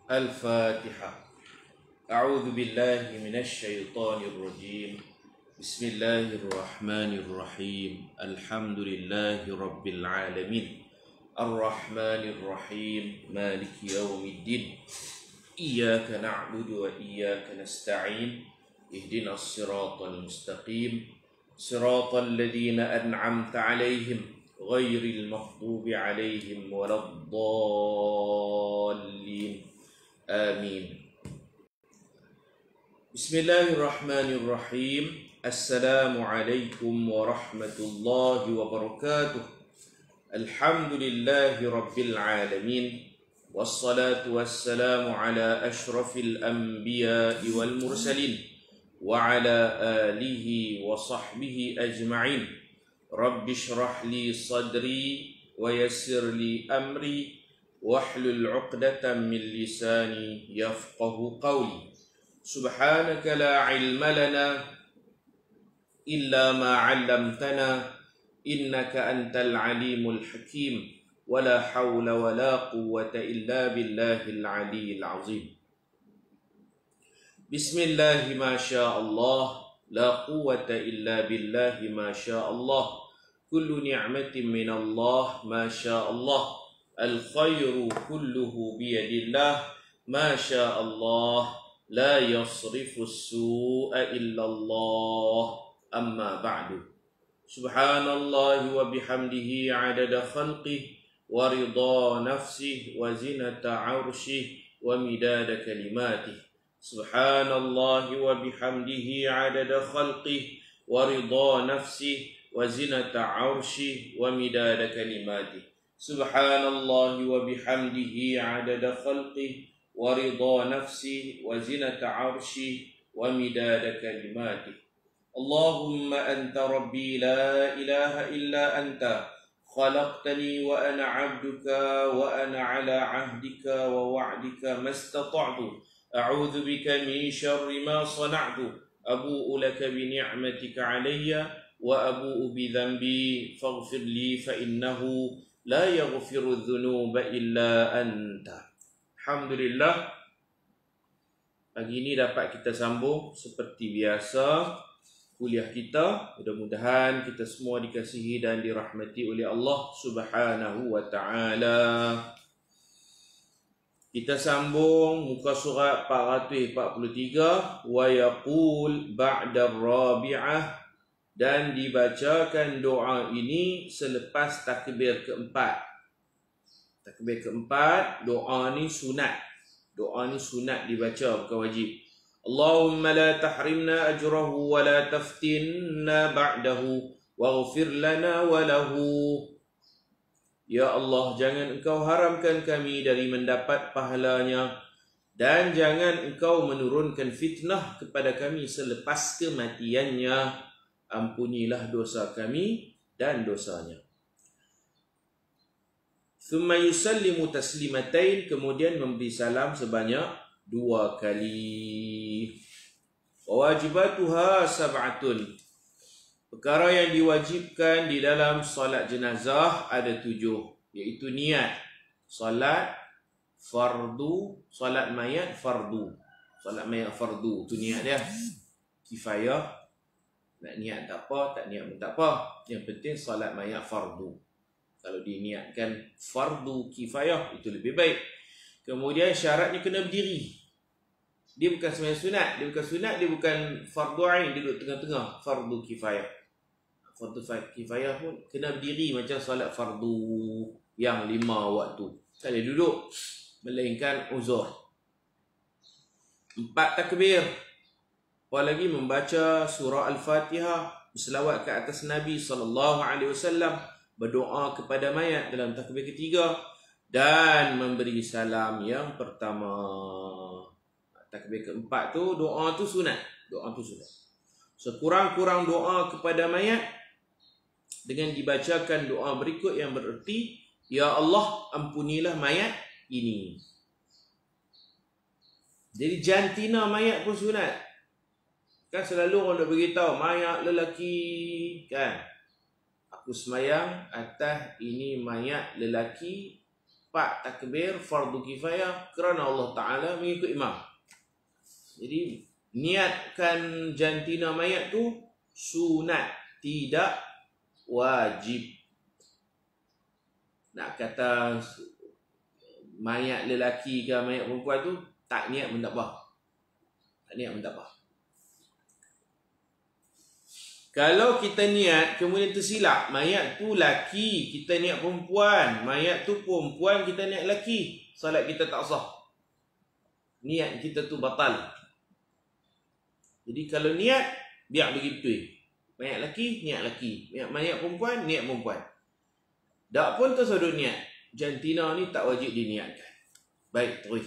الفاتحة. أعوذ بالله من الشيطان الرجيم. بسم الله الرحمن الرحيم. الحمد لله رب العالمين الرحمن الرحيم مالك يوم الدين إياك نعبد وإياك نستعين اهدنا الصراط المستقيم صراط الذين أنعمت عليهم غير المغضوب عليهم ولا الضالين آمين. بسم الله الرحمن الرحيم. السلام عليكم ورحمة الله وبركاته. الحمد لله رب العالمين والصلاة والسلام على أشرف الأنبياء والمرسلين وعلى آله وصحبه أجمعين. رب اشرح لي صدري ويسر لي أمري واحلل عقدة من لساني يفقه قولي. سبحانك لا علم لنا إلا ما علمتنا إنك أنت العليم الحكيم ولا حول ولا قوة إلا بالله العلي العظيم. بسم الله ما شاء الله لا قوة إلا بالله ما شاء الله. كل نعمة من الله ما شاء الله. الخير كله بيد الله ما شاء الله. لا يصرف السوء إلا الله. أما بعد. سبحان الله وبحمده عدد خلقه ورضا نفسه وزنة عرشه ومداد كلماته. سبحان الله وبحمده عدد خلقه ورضا نفسه وزنة عرشه ومداد كلماته. سبحان الله وبحمده عدد خلقه ورضا نفسه وزنة عرشه ومداد كلماته. اللهم أنت ربي لا إله إلا أنت خلقتني وأنا عبدك وأنا على عهدك ووعدك ما استطعت. أعوذ بك من شر ما صنعت. أبوء لك بنعمتك علي وأبوء بذنبي فاغفر لي فإنه لا يغفر الذنوب إلا أنت. Alhamdulillah, pagi ini dapat kita sambung seperti biasa kuliah kita. Mudah-mudahan kita semua dikasihi dan dirahmati oleh Allah Subhanahu wa taala. Kita sambung muka surat 443 wa yaqul ba'da rabi'ah, dan dibacakan doa ini selepas takbir keempat. Takbir keempat, doa ni sunat. Doa ni sunat dibaca, bukan wajib. Allahumma la tahrimna ajrahu wa la taftinna ba'dahu waghfir lana wa lahu. Ya Allah, jangan engkau haramkan kami dari mendapat pahalanya, dan jangan engkau menurunkan fitnah kepada kami selepas kematiannya. Ampunilah dosa kami dan dosanya. Thumma yusallimu taslimatain, kemudian memberi salam sebanyak 2 kali. Wajibatuha sab'atun, perkara yang diwajibkan di dalam solat jenazah ada 7, iaitu niat. Solat fardu, solat mayat fardu. Solat mayat fardu, tu niat dia. Kifayah, nak niat tak apa, tak niat pun tak apa. Yang penting solat mayat fardu. Kalau diniatkan fardu kifayah, itu lebih baik. Kemudian syaratnya kena berdiri. Dia bukan sembahyang sunat. Dia bukan sunat, dia bukan fardu ain. Dia duduk tengah-tengah, fardu kifayah. Fardu kifayah pun kena berdiri macam solat fardu yang 5 waktu. Tak boleh duduk, melainkan uzur. 4 takbir. Apalagi membaca surah Al-Fatihah, berselawat ke atas Nabi SAW, berdoa kepada mayat dalam takbir ketiga, dan memberi salam yang pertama. Takbir keempat tu, doa tu sunat. Doa tu sunat. Sekurang-kurang doa kepada mayat dengan dibacakan doa berikut yang bererti, Ya Allah, ampunilah mayat ini. Jadi jantina mayat pun sunat. Kan selalu orang nak beritahu mayat lelaki, kan? Aku semayang atas ini mayat lelaki 4 takbir fardu kifayah kerana Allah Ta'ala mengikut imam. Jadi niatkan jantina mayat tu sunat, tidak wajib. Nak kata mayat lelaki ke mayat perempuan tu tak niat pun tak apa. Tak niat pun tak apa. Kalau kita niat kemudian tersilap, mayat tu laki, kita niat perempuan, mayat tu perempuan, kita niat laki, solat kita tak sah. Niat kita tu batal. Jadi kalau niat, biar begitu. Mayat laki, niat laki. Mayat perempuan, niat perempuan. Tak pun tersudut niat. Jantina ni tak wajib diniatkan. Baik, terus.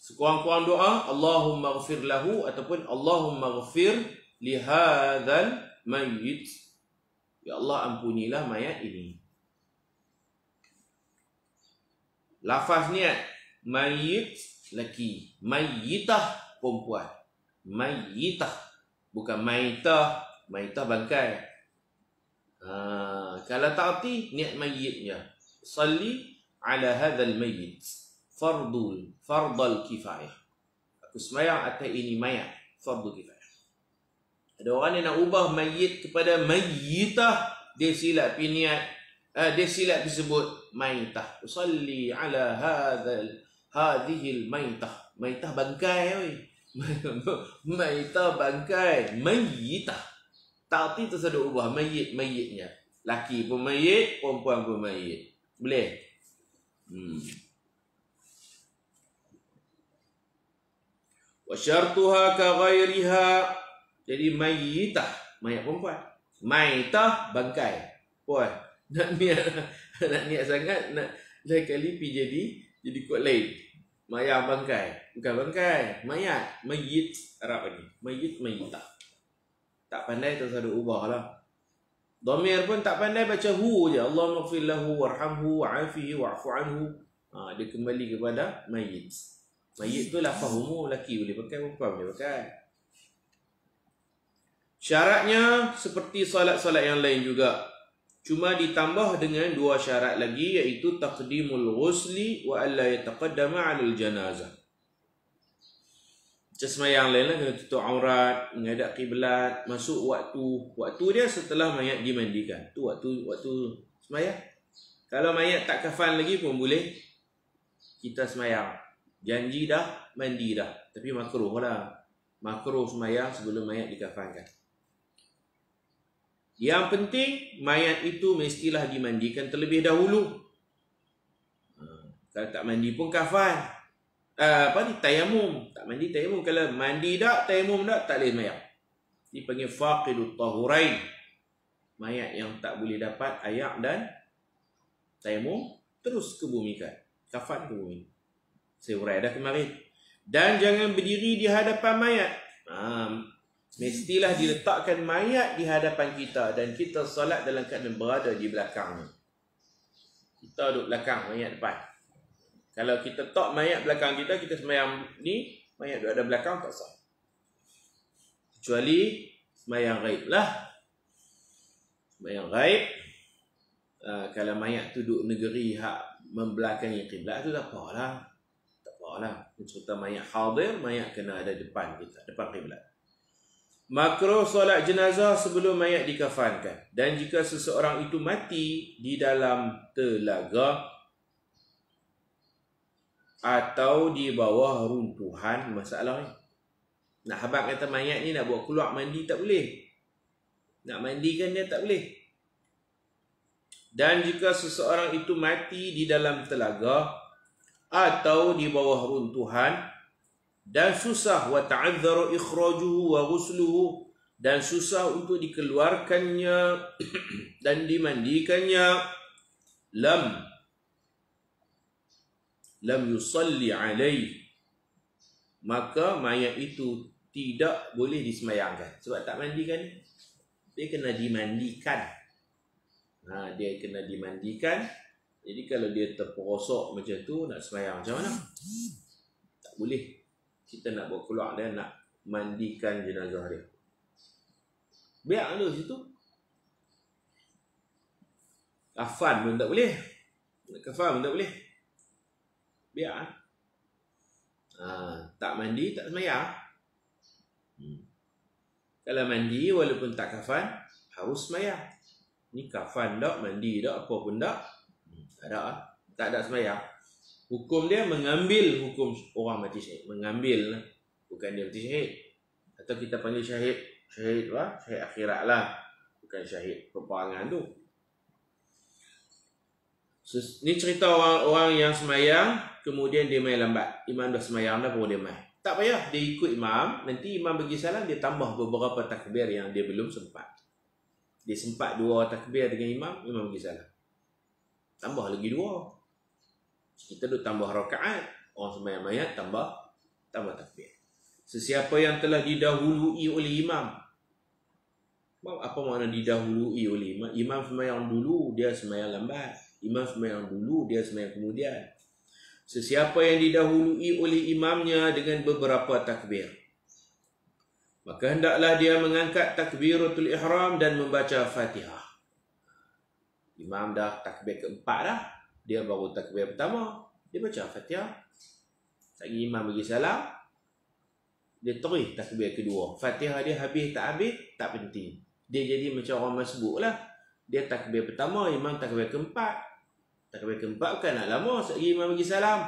Sekurang-kurang doa, Allahumma ghafir lahu ataupun Allahumma ghafir lihadzal mayyit. Ya Allah, ampunilah mayat ini. Lafaz niat, mayyit laki, mayyitah perempuan. Mayyitah, bukan maitah. Maitah bangkai. Kalau tak arti, niat mayyitnya. Salli ala hadzal mayyit fardal kifayah. Aku sembahyang atas ini mayat, fardu kifayah. Ada orang yang nak ubah mayyit kepada mayyitah, dia silap niat, dia silap disebut maitah. Usalli ala hadhil maitah. Maitah bangkai oi. Maitah bangkai, mayyitah. Tak arti tersedut ubah mayyitnya. Laki pun mayyit, perempuan pun mayyit. Boleh? Wa syartuha ka ghairiha. Jadi mayyitah, mayat perempuan. Maitah bangkai. Puan, nak niat sangat, nak lain kali pergi jadi kod lain. Mayat bangkai, bukan bangkai, mayat, mayyit Arab ni. Mayyit, mayyitah. Tak pandai tersaduk ubah lah. Dhamir pun tak pandai baca hu je. Allahumma ighfir lahu warhamhu wa'afihi wa'fu anhu. Dia kembali kepada mayyit. Mayyit tu lafaz umum, lelaki boleh pakai, perempuan boleh pakai. Syaratnya seperti solat-solat yang lain juga. Cuma ditambah dengan 2 syarat lagi, iaitu taqdimul ghusli wa alla yataqaddama 'alal janazah. Macam sembahyang lain lah, kena tutup aurat, menghadap kiblat, masuk waktu dia setelah mayat dimandikan. Tu waktu sembahyang. Kalau mayat tak kafan lagi pun boleh kita sembahyang. Janji dah, mandi dah. Tapi makruh lah. Makruh sembahyang sebelum mayat dikafankan. Yang penting mayat itu mestilah dimandikan terlebih dahulu. Kalau tak mandi pun kafan. Tayamum. Tak mandi tayamum. Kalau mandi tak, tayamum tak boleh sembahyang. Dipanggil faqidut tahurain. Mayat yang tak boleh dapat ayak dan tayamum, terus kebumikan. Kafan ke bumi. Saya urai dah kemarin. Dan jangan berdiri di hadapan mayat. Mestilah diletakkan mayat di hadapan kita dan kita solat dalam keadaan berada di belakangnya. Kita duduk belakang, mayat depan. Kalau kita tak mayat belakang kita, kita sembahyang ni, mayat duduk ada belakang, tak sah. Kecuali sembahyang ghaib lah. Sembahyang ghaib, kalau mayat tu duduk negeri hak membelakangi kiblat tu tak apalah. Tak apalah. Cerita mayat hadir, mayat kena ada depan kita, depan kiblat. Makruh solat jenazah sebelum mayat dikafankan. Dan jika seseorang itu mati di dalam telaga atau di bawah runtuhan, masalah ni. Nak habaq kata mayat ni nak buat keluar mandi tak boleh. Nak mandikan dia tak boleh. Dan jika seseorang itu mati di dalam telaga atau di bawah runtuhan dan susah wa ta'adzaru ikhrajuhu wa ghusluhu, dan susah untuk dikeluarkannya dan dimandikannya, lam yusalli alaihi, maka mayat itu tidak boleh disembahyangkan. Sebab tak mandikan, dia kena dimandikan. Dia kena dimandikan. Jadi kalau dia terperosok macam tu, nak sembahyang macam mana? Tak boleh. Kita nak bawa keluar dia, nak mandikan jenazah dia. Biar dulu situ. Kafan pun tak boleh. Kafan pun tak boleh. biar. Tak mandi tak sembahyang. Kalau mandi walaupun tak kafan, harus sembahyang. Ni kafan tak, mandi tak, apa pun tak. Tak ada sembahyang. Hukum dia mengambil hukum orang mati syahid. Mengambil, bukan dia mati syahid. Atau kita panggil syahid, syahid akhirat lah. Bukan syahid peperangan tu. Ni cerita orang-orang yang sembahyang, kemudian dia main lambat. Imam dah sembahyang dah baru dia main. Tak payah, dia ikut imam. Nanti imam bagi salam, dia tambah beberapa takbir yang dia belum sempat. Dia sempat 2 takbir dengan imam, imam bagi salam. Tambah lagi 2. Kita duk tambah rakaat. Orang sembahyang mayat tambah takbir. Sesiapa yang telah didahului oleh imam. Apa makna didahului oleh imam? Imam sembahyang dulu, dia sembahyang lambat. Imam sembahyang dulu, dia sembahyang kemudian. Sesiapa yang didahului oleh imamnya dengan beberapa takbir, maka hendaklah dia mengangkat takbiratul ihram dan membaca Fatihah. Imam dah takbir keempat dah, dia baru takbir pertama, dia baca Fatihah. Lagi imam bagi salam, dia terus takbir kedua. Fatihah dia habis tak habis, tak penting. Dia jadi macam orang masbuk lah. Dia takbir pertama, imam takbir keempat. Takbir keempat bukan nak lama, lagi imam bagi salam.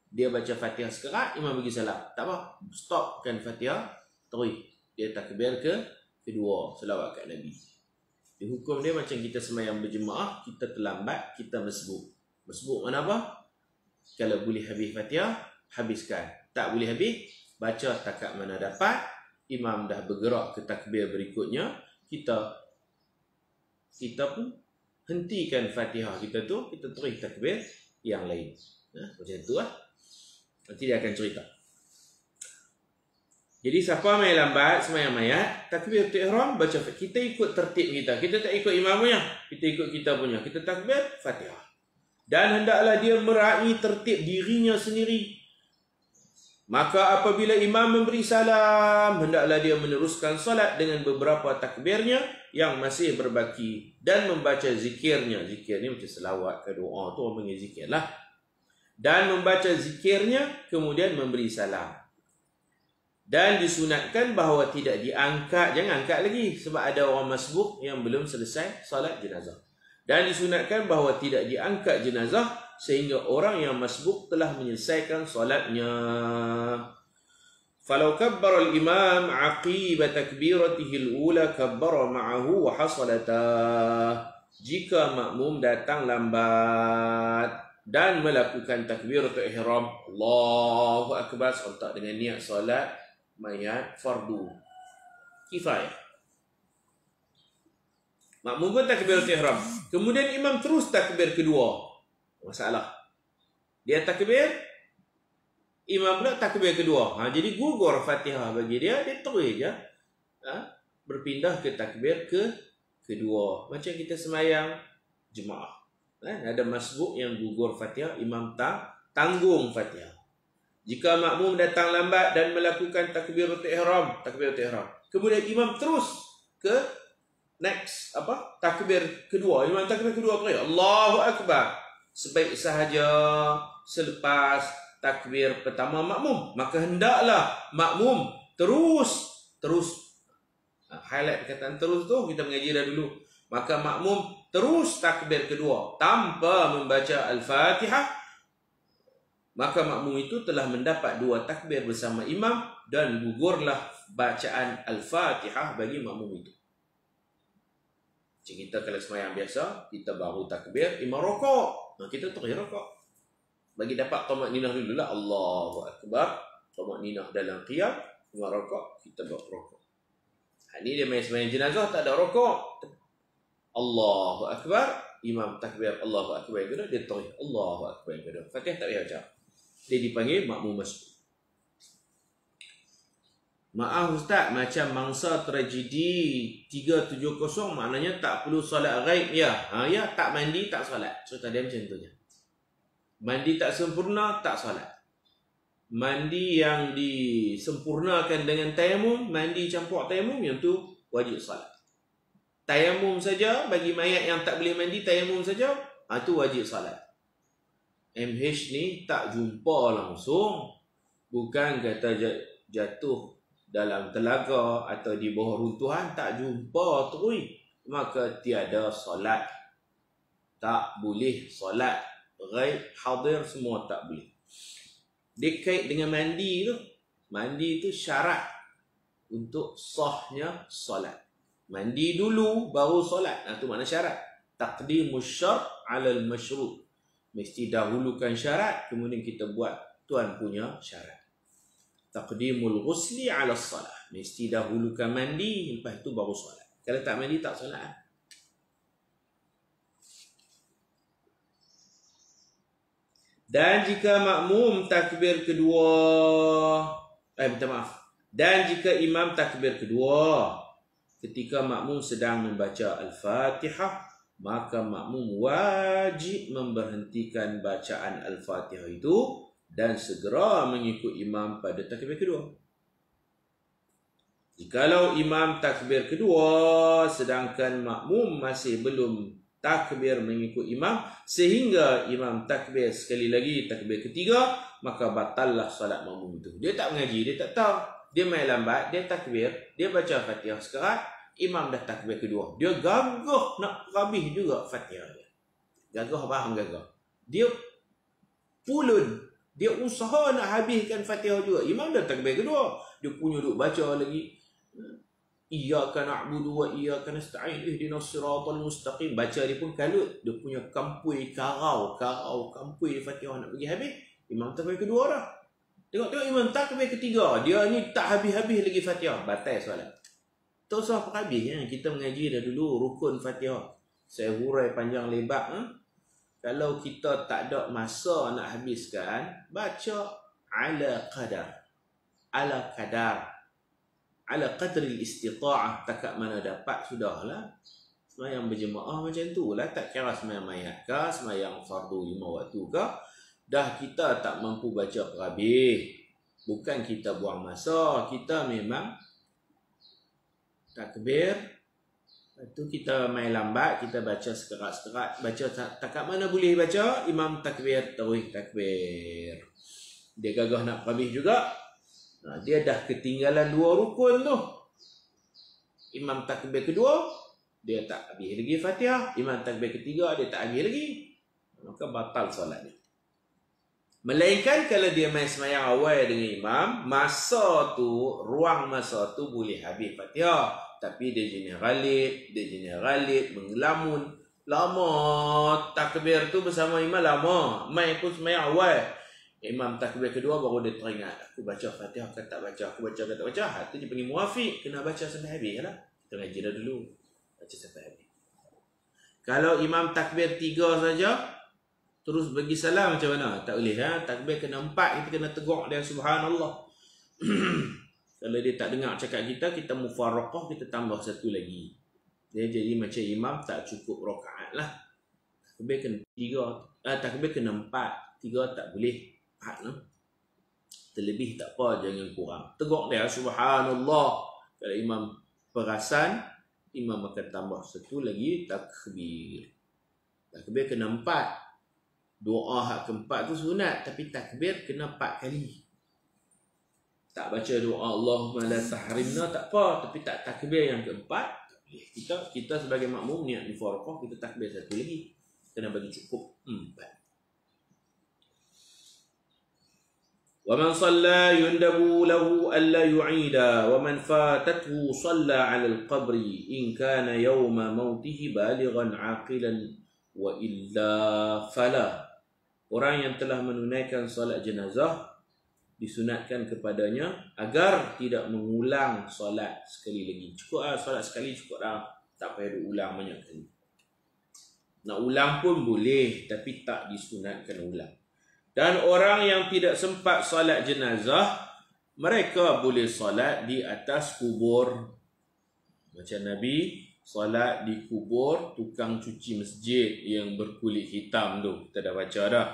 Dia baca Fatihah sekerat, imam bagi salam. Tak apa, stopkan Fatihah, terus dia takbir kedua, selawat kat Nabi. Di hukum dia macam kita sembahyang berjemaah, kita terlambat, kita masbuk. Masbuk mana apa? Kalau boleh habis Fatihah, habiskan. Tak boleh habis, baca takat mana dapat. Imam dah bergerak ke takbir berikutnya, kita pun hentikan Fatihah kita tu, kita terus takbir yang lain. Macam tu lah. Nanti dia akan cerita. Jadi siapa main lambat sembahyang mayat, takbir ihram baca, kita ikut tertib kita. Kita tak ikut imam punya, kita ikut kita punya. Kita takbir Fatihah. Dan hendaklah dia meraih tertib dirinya sendiri. Maka apabila imam memberi salam, hendaklah dia meneruskan solat dengan beberapa takbirnya yang masih berbaki dan membaca zikirnya. Zikir ni macam selawat ke doa tu orang panggil zikir lah. Dan membaca zikirnya kemudian memberi salam. Dan disunatkan bahawa tidak diangkat, jangan angkat lagi sebab ada orang masbuk yang belum selesai solat jenazah. Dan disunatkan bahawa tidak diangkat jenazah sehingga orang yang masbuk telah menyelesaikan solatnya. Falau kabbara al-imam aqiba takbiratihi al-ula kabbara ma'ahu wa hasalatah. Jika makmum datang lambat dan melakukan takbiratul ihram, Allahu akbar, serta dengan niat solat mayat fardu kifayah. Makmum pun takbiratul ihram, kemudian imam terus takbir kedua. Masalah. Dia takbir, imam pula takbir kedua. Jadi gugur Fatihah bagi dia, dia terus je berpindah ke takbir kedua. Macam kita sembahyang jemaah. Ada masbuk yang gugur Fatihah, imam tanggung Fatihah. Jika makmum datang lambat dan melakukan takbiratul ihram, kemudian imam terus ke next takbir kedua. Imam takbir kedua terus Allahu akbar. Sebaik sahaja selepas takbir pertama makmum, maka hendaklah makmum terus highlight perkataan terus tu, kita mengaji dah dulu. Maka makmum terus takbir kedua tanpa membaca Al-Fatihah, maka makmum itu telah mendapat 2 takbir bersama imam dan gugurlah bacaan Al-Fatihah bagi makmum itu. Macam kita kalau sembahyang biasa, kita baru takbir, imam rokok, kita terus rokok. Bagi dapat tamak-ninah dulu lah, Allahu akbar, tamak-ninah dalam qiyam, imam rokok, kita baru rokok. Ini dia main sembahyang jenazah, tak ada rokok. Allahu akbar, imam takbir Allahu akbar yang kedua, dia terus Allahu akbar yang kedua. Fatihah tak payah baca. Dia dipanggil makmum masbuk. Maaf Ustaz, macam mangsa tragedi 370 maknanya tak perlu solat ghaib ya. Ya, tak mandi tak solat. Cerita dia macam tu je. Mandi tak sempurna tak solat. Mandi yang disempurnakan dengan tayamum, mandi campur tayamum, yang tu wajib solat. Tayamum saja bagi mayat yang tak boleh mandi, tayamum saja, itu wajib solat. MH ni tak jumpa langsung, bukan kata jatuh dalam telaga atau di bawah runtuhan, tak jumpa terus, maka tiada solat. Tak boleh solat. Ghaib, hadir, semua tak boleh. Dia kait dengan mandi tu. Mandi tu syarat untuk sahnya solat. Mandi dulu baru solat. Nah, tu makna syarat. Taqdimus syar' 'alal masyrut. Mesti dahulukan syarat, kemudian kita buat tuan punya syarat. Taqdimul ghusli 'ala salah. Mesti dahulukan mandi, lepas tu baru solat. Kalau tak mandi tak solat. Dan jika makmum takbir kedua, minta maaf. Dan jika imam takbir kedua ketika makmum sedang membaca Al-Fatihah, maka makmum wajib memberhentikan bacaan Al-Fatihah itu dan segera mengikut imam pada takbir kedua. Jikalau imam takbir kedua sedangkan makmum masih belum takbir mengikut imam sehingga imam takbir sekali lagi takbir ketiga, maka batallah solat makmum itu. Dia tak mengaji, dia tak tahu. Dia main lambat, dia takbir, dia baca Fatihah sekerat, imam dah takbir kedua. Dia gagah nak habis juga Fatihah dia. Gagah, faham gagah. Dia pulun, dia usaha nak habiskan Fatihah juga. Imam dah takbir kedua. Dia punya duk baca lagi. Iyyaka na'budu wa iyyaka nasta'in ihdinas siratal mustaqim. Baca dia pun kalut. Dia punya kampui kampui Fatihah nak pergi habis. Imam takbir kedua dah. Tengok imam takbir ketiga. Dia ni tak habis-habis lagi Fatihah. Batal solat. Tak usah habis ya. Kita mengaji dah dulu rukun Fatihah. Saya hurai panjang lebar. Kalau kita tak ada masa nak habiskan, baca ala qadar. Ala qadar. Ala qadri istita'ah, takat mana dapat sudahlah. Semayang berjemaah macam tu lah, tak kira semayang mayat ke, semayang fardu 5 waktu ke, dah kita tak mampu baca perhabis. Bukan kita buang masa, kita memang takbir, lepas tu kita main lambat, kita baca sekerat-sekerat, baca takat mana boleh baca, imam takbir, terus takbir. Dia gagah nak perhabis juga. Dia dah ketinggalan 2 rukun tu. Imam takbir kedua, dia tak habis lagi Fatihah. Imam takbir ketiga, dia tak habis lagi. Maka batal solat dia. Melainkan kalau dia main semayang awal dengan imam, ruang masa tu boleh habis Fatihah. Tapi dia jenis ghalid, mengelamun. Lama takbir tu bersama imam lama. Main pun semayang awal. Imam takbir kedua baru dia teringat, aku baca Fatihah ke tak baca, aku baca ke tak baca. Itu dia panggil muafiq, kena baca sampai habis lah. Kita ngaji dah dulu, baca sampai habis. Kalau imam takbir 3 saja terus bagi salam macam mana? Tak boleh ha? Takbir kena 4, kita kena tegur dia subhanallah. Kalau dia tak dengar cakap kita mufarraqah, kita tambah 1 lagi. Dia jadi macam imam tak cukup rakaat lah. Takbir kena 3, takbir kena 4, 3 tak boleh. Terlebih tak apa, jangan kurang. Tegak dia subhanallah. Kalau imam perasan, imam akan tambah 1 lagi takbir. Takbir kena 4. Doa hak keempat tu sunat, tapi takbir kena 4 kali. Tak baca doa Allahumma la tahrimna tak apa, tapi tak takbir yang keempat tak boleh. Kita sebagai makmum niat mufaraqah, kita takbir 1 lagi. Kena bagi cukup 4. ومن صلى يندب له ألا يعيد ومن فاتته صلى على القبر إن كان يوم موته بالغا عاقلا وإلا فلا. Orang yang telah menunaikan solat jenazah disunatkan kepadanya agar tidak mengulang solat sekali lagi. Cukup solat sekali cukup dah, tak payah diulang banyak kali. Nak ulang pun boleh, tapi tak disunatkan ulang. Dan orang yang tidak sempat solat jenazah, mereka boleh solat di atas kubur. Macam Nabi solat di kubur tukang cuci masjid yang berkulit hitam tu. Kita dah baca dah.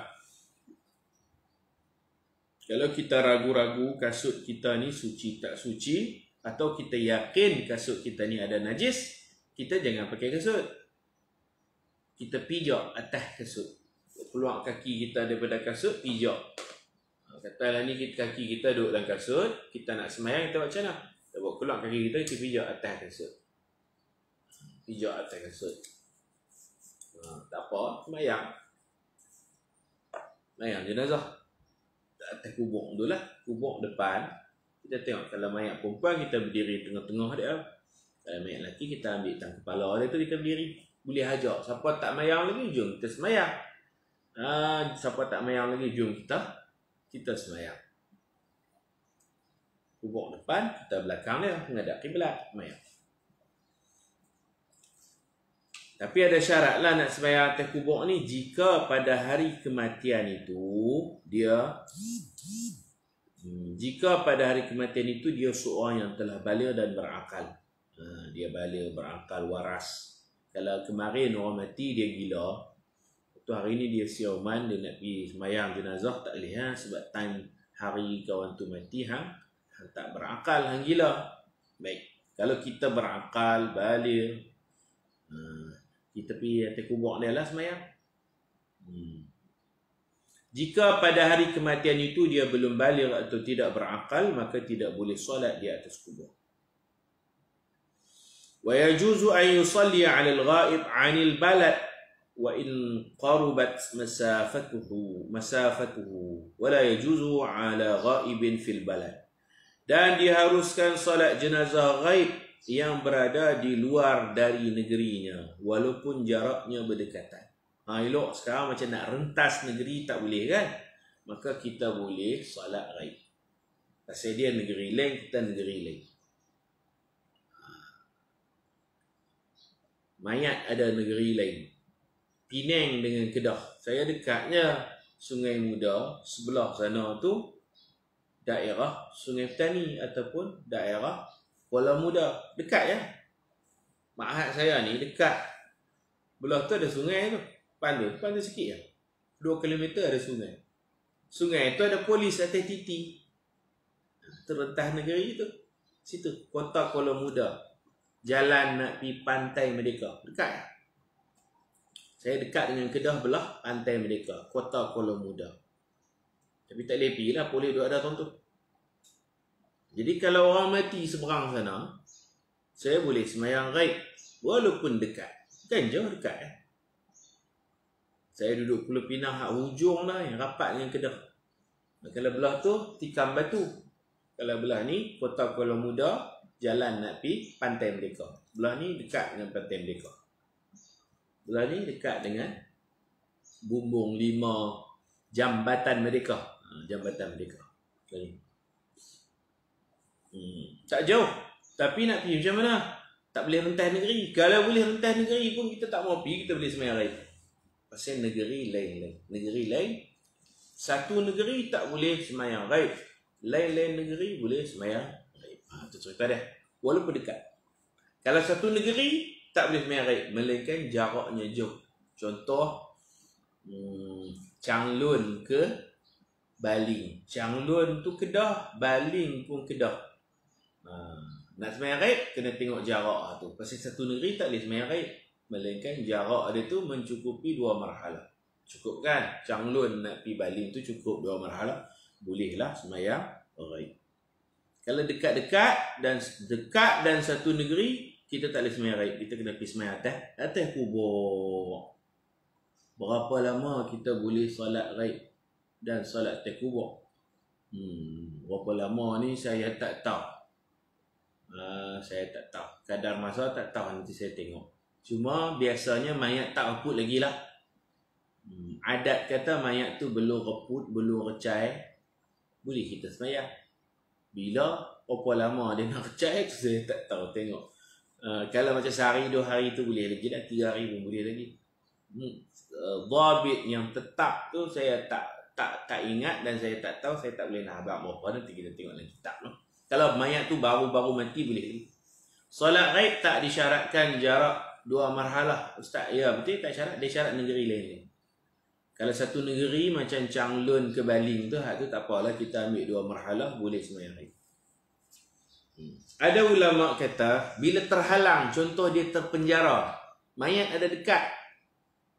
Kalau kita ragu-ragu kasut kita ni suci tak suci, atau kita yakin kasut kita ni ada najis, kita jangan pakai kasut. Kita pijak atas kasut. keluar kaki kita daripada kasut, pijak. Katalah ni kaki kita duduk dalam kasut, kita nak semayang, kita buat macam mana? Kita buat keluar kaki kita, kita pijak atas kasut. Pijak atas kasut. Tak apa, semayang. Semayang jenazah. Atas kubur tu lah, kubur depan. Kita tengok kalau mayat perempuan, kita berdiri tengah-tengah dia. Kalau mayat lelaki, kita ambil tang kepala dia tu, kita berdiri. Boleh hajak. Siapa tak mayang lagi, jom kita semayang. Siapa tak mayang lagi, jom kita semayang. Kubur depan, kita belakang dia, menghadap kiblat, semayang. Tapi ada syarat lah nak semayang atas kubur ni. Jika pada hari kematian itu, jika pada hari kematian itu, dia seorang yang telah baligh dan berakal. Dia baligh, berakal, waras. Kalau kemarin orang mati, dia gila. Waktu hari ni dia siauman, dia nak pergi semayang jenazah, tak boleh. Sebab time hari kawan tu mati, hang tak berakal, hang gila. Baik, kalau kita berakal, baligh, kita pergi atas kubur dia lah semayang. Jika pada hari kematian itu dia belum baligh atau tidak berakal, maka tidak boleh solat di atas kubur. Wa yajuzu an yusalli 'ala al-ghaib 'anil balad wa in qarabat masafatuhu wa la yajuzu 'ala ghaibin fil balad. Dan diharuskan solat jenazah ghaib yang berada di luar dari negerinya walaupun jaraknya berdekatan. Elok sekarang macam nak rentas negeri tak boleh kan? Maka kita boleh solat ghaib. Pasal dia negeri lain, kita negeri lain. Mayat ada negeri lain. Penang dengan Kedah. Saya dekatnya Sungai Muda, sebelah sana tu daerah Sungai Petani ataupun daerah Kuala Muda. Dekat ya. Ma'had saya ni dekat. Belah tu ada sungai tu. Depan tu sikit je. 2 kilometer ada sungai. Sungai tu ada polis atas titi. Terentas negeri tu. Situ. Kota Kuala Muda. Jalan nak pergi Pantai Merdeka. Dekat ya. Saya dekat dengan Kedah belah Pantai Merdeka. Kota Kuala Muda. Tapi tak boleh pergi lah. Polis duduk ada tuan tu. Jadi kalau orang mati seberang sana, saya boleh semayang ghaib. Walaupun dekat. Kan jauh dekat ya. Saya duduk Pulau Pinang hak hujung lah, yang rapat dengan Kedah. Kalau belah tu Tikam Batu. Kalau belah ni Kota Kuala Muda, jalan nak pergi Pantai Merdeka. Belah ni dekat dengan Pantai Merdeka. Belah ni dekat dengan Bumbung 5 Jambatan Merdeka. Jambatan Merdeka. Tak jauh. Tapi nak pergi macam mana? Tak boleh rentas negeri. Kalau boleh rentas negeri pun kita tak mau pergi, kita boleh semayang ghaib. Pasal negeri lain. Negeri lain, satu negeri tak boleh semayang ghaib. Lain-lain negeri boleh semayang ghaib. Itu cerita dia. Walaupun dekat. Kalau satu negeri tak boleh semayang ghaib, melainkan jaraknya jauh. Contoh, Changlun ke Baling. Changlun tu Kedah, Baling pun Kedah. Nak semayang ghaib, kena tengok jarak tu. Pasal satu negeri tak boleh semayang ghaib, melainkan jarak dia tu mencukupi 2 marhalah. Cukup kan? Changlun nak pergi Baling tu cukup 2 marhalah. Bolehlah semayang ghaib. Kalau dekat-dekat dan satu negeri, kita tak boleh semayang ghaib. Kita kena pergi semayang atas kubur. Berapa lama kita boleh solat ghaib dan solat atas kubur? Berapa lama ni saya tak tahu. Saya tak tahu. Kadar masa tak tahu, nanti saya tengok. Cuma biasanya mayat tak reput lagi lah. Adat kata mayat tu belum reput, belum recai, boleh kita semayang. Bila berapa lama dia nak recai, saya tak tahu, tengok. Kalau macam sehari 2 hari tu boleh lagi dah, 3 hari pun boleh lagi. Dhabit yang tetap tu saya tak ingat dan saya tak tahu, saya tak boleh nak abang berapa, nanti kita tengok dalam kitab lah. Kalau mayat tu baru-baru mati boleh lagi. Solat ghaib tak disyaratkan jarak 2 marhalah. Ustaz, ya betul tak syarat, dia syarat negeri lain. Kalau satu negeri macam Changlun ke Baling tu, hak tu tak apalah, kita ambil 2 marhalah, boleh semayang ghaib. Ada ulama kata bila terhalang, contoh dia terpenjara, mayat ada dekat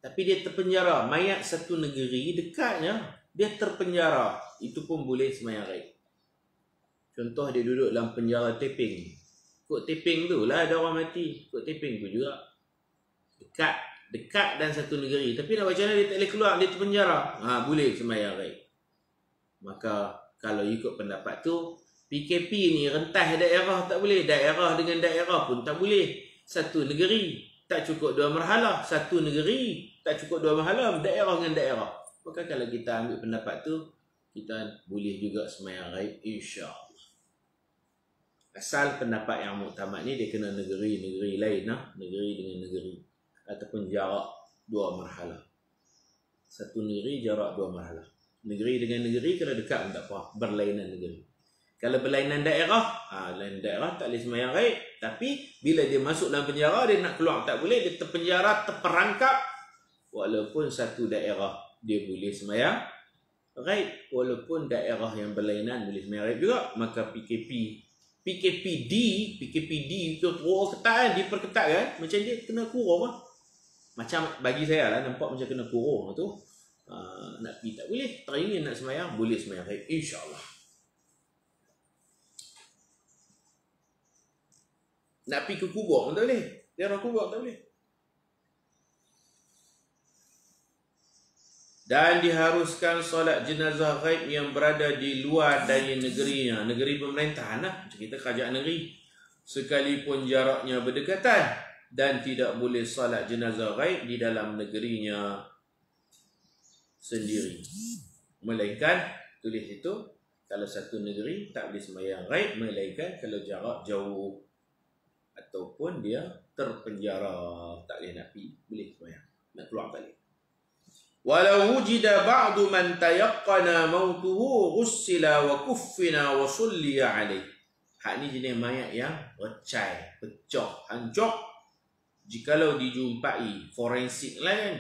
Tapi dia terpenjara. Mayat satu negeri dekatnya, dia terpenjara. Itu pun boleh sembahyang ghaib. Contoh dia duduk dalam penjara Teping. Kot Teping tu lah ada orang mati. Kot Teping tu juga. Dekat dan satu negeri. Tapi nak macam mana dia tak boleh keluar, dia terpenjara. Boleh sembahyang ghaib. Maka kalau ikut pendapat tu, PKP ni rentas daerah tak boleh. Daerah dengan daerah pun tak boleh. Satu negeri tak cukup dua marhalah. Satu negeri tak cukup dua marhalah. Daerah dengan daerah. Maka kalau kita ambil pendapat tu, kita boleh juga sembahyang ghaib, insya-Allah. Asal pendapat yang muktamad ni dia kena negeri-negeri lain lah. Negeri dengan negeri. Ataupun jarak dua marhalah. Satu negeri jarak dua marhalah. Negeri dengan negeri kena dekat pun tak apa. Berlainan negeri. Kalau berlainan daerah, lain daerah tak boleh sembahyang ghaib. Tapi bila dia masuk dalam penjara, dia nak keluar tak boleh. Dia terpenjara, terperangkap. Walaupun satu daerah dia boleh sembahyang ghaib. Walaupun daerah yang berlainan boleh sembahyang ghaib juga. Maka PKPD itu terus ketat kan, diperketat kan. Macam dia kena kurung lah. Macam bagi saya lah, nampak macam kena kurung tu. Nak pergi tak boleh. Teringin nak sembahyang, boleh sembahyang ghaib, insya-Allah. Nak pergi ke kubur pun tak boleh. Daerah kubur tak boleh. Dan diharuskan solat jenazah ghaib yang berada di luar dari negerinya. Negeri pemerintahan lah. Macam kita kerajaan negeri. Sekalipun jaraknya berdekatan. Dan tidak boleh solat jenazah ghaib di dalam negerinya sendiri. Melainkan, tulis itu, kalau satu negeri tak boleh sembahyang ghaib. Melainkan kalau jarak jauh. Ataupun dia terpenjara. Tak boleh nak pergi. Boleh sembahyang. Nak keluar balik. Walau wujida ba'du man tayaqqana mautuhu ghussila wa kuffina wa sulliya alaih. Hak ni jenis mayat yang recai, pecah, hancur. Jikalau dijumpai forensik lain,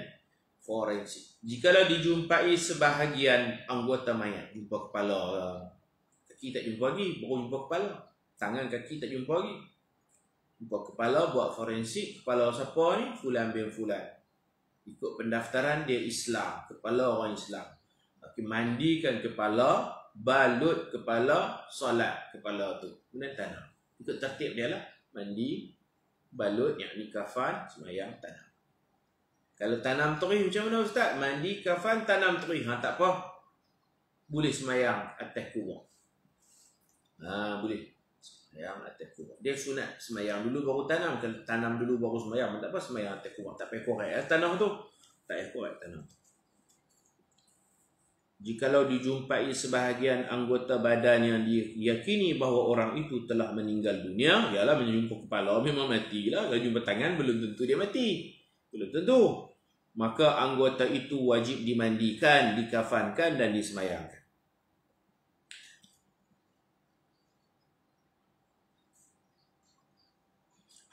forensik. Jikalau dijumpai sebahagian anggota mayat, jumpa kepala lah. Kaki tak jumpa lagi, baru jumpa kepala. Tangan kaki tak jumpa lagi. Jumpa kepala, buat forensik. Kepala siapa ni? Fulan bin Fulan. Ikut pendaftaran dia Islam, kepala orang Islam. Mandikan kepala, balut kepala, solat kepala tu. Kemudian tanam. Ikut tertib dia lah. Mandi, balut, yakni kafan, sembahyang, tanam. Kalau tanam terih macam mana Ustaz? Mandi, kafan, tanam terih. Tak apa. Boleh sembahyang atas kubur. Boleh. Sembahyang atas kubur. Dia sunat sembahyang dulu baru tanam. Kalau tanam dulu baru sembahyang, tak apa sembahyang atas kubur. Tak payah korek tanam tu. Tak payah korek tanam. Jikalau dijumpai sebahagian anggota badan yang diyakini bahawa orang itu telah meninggal dunia, ialah menjumpa kepala memang matilah. Kalau jumpa tangan belum tentu dia mati. Belum tentu. Maka anggota itu wajib dimandikan, dikafankan dan disembayangkan.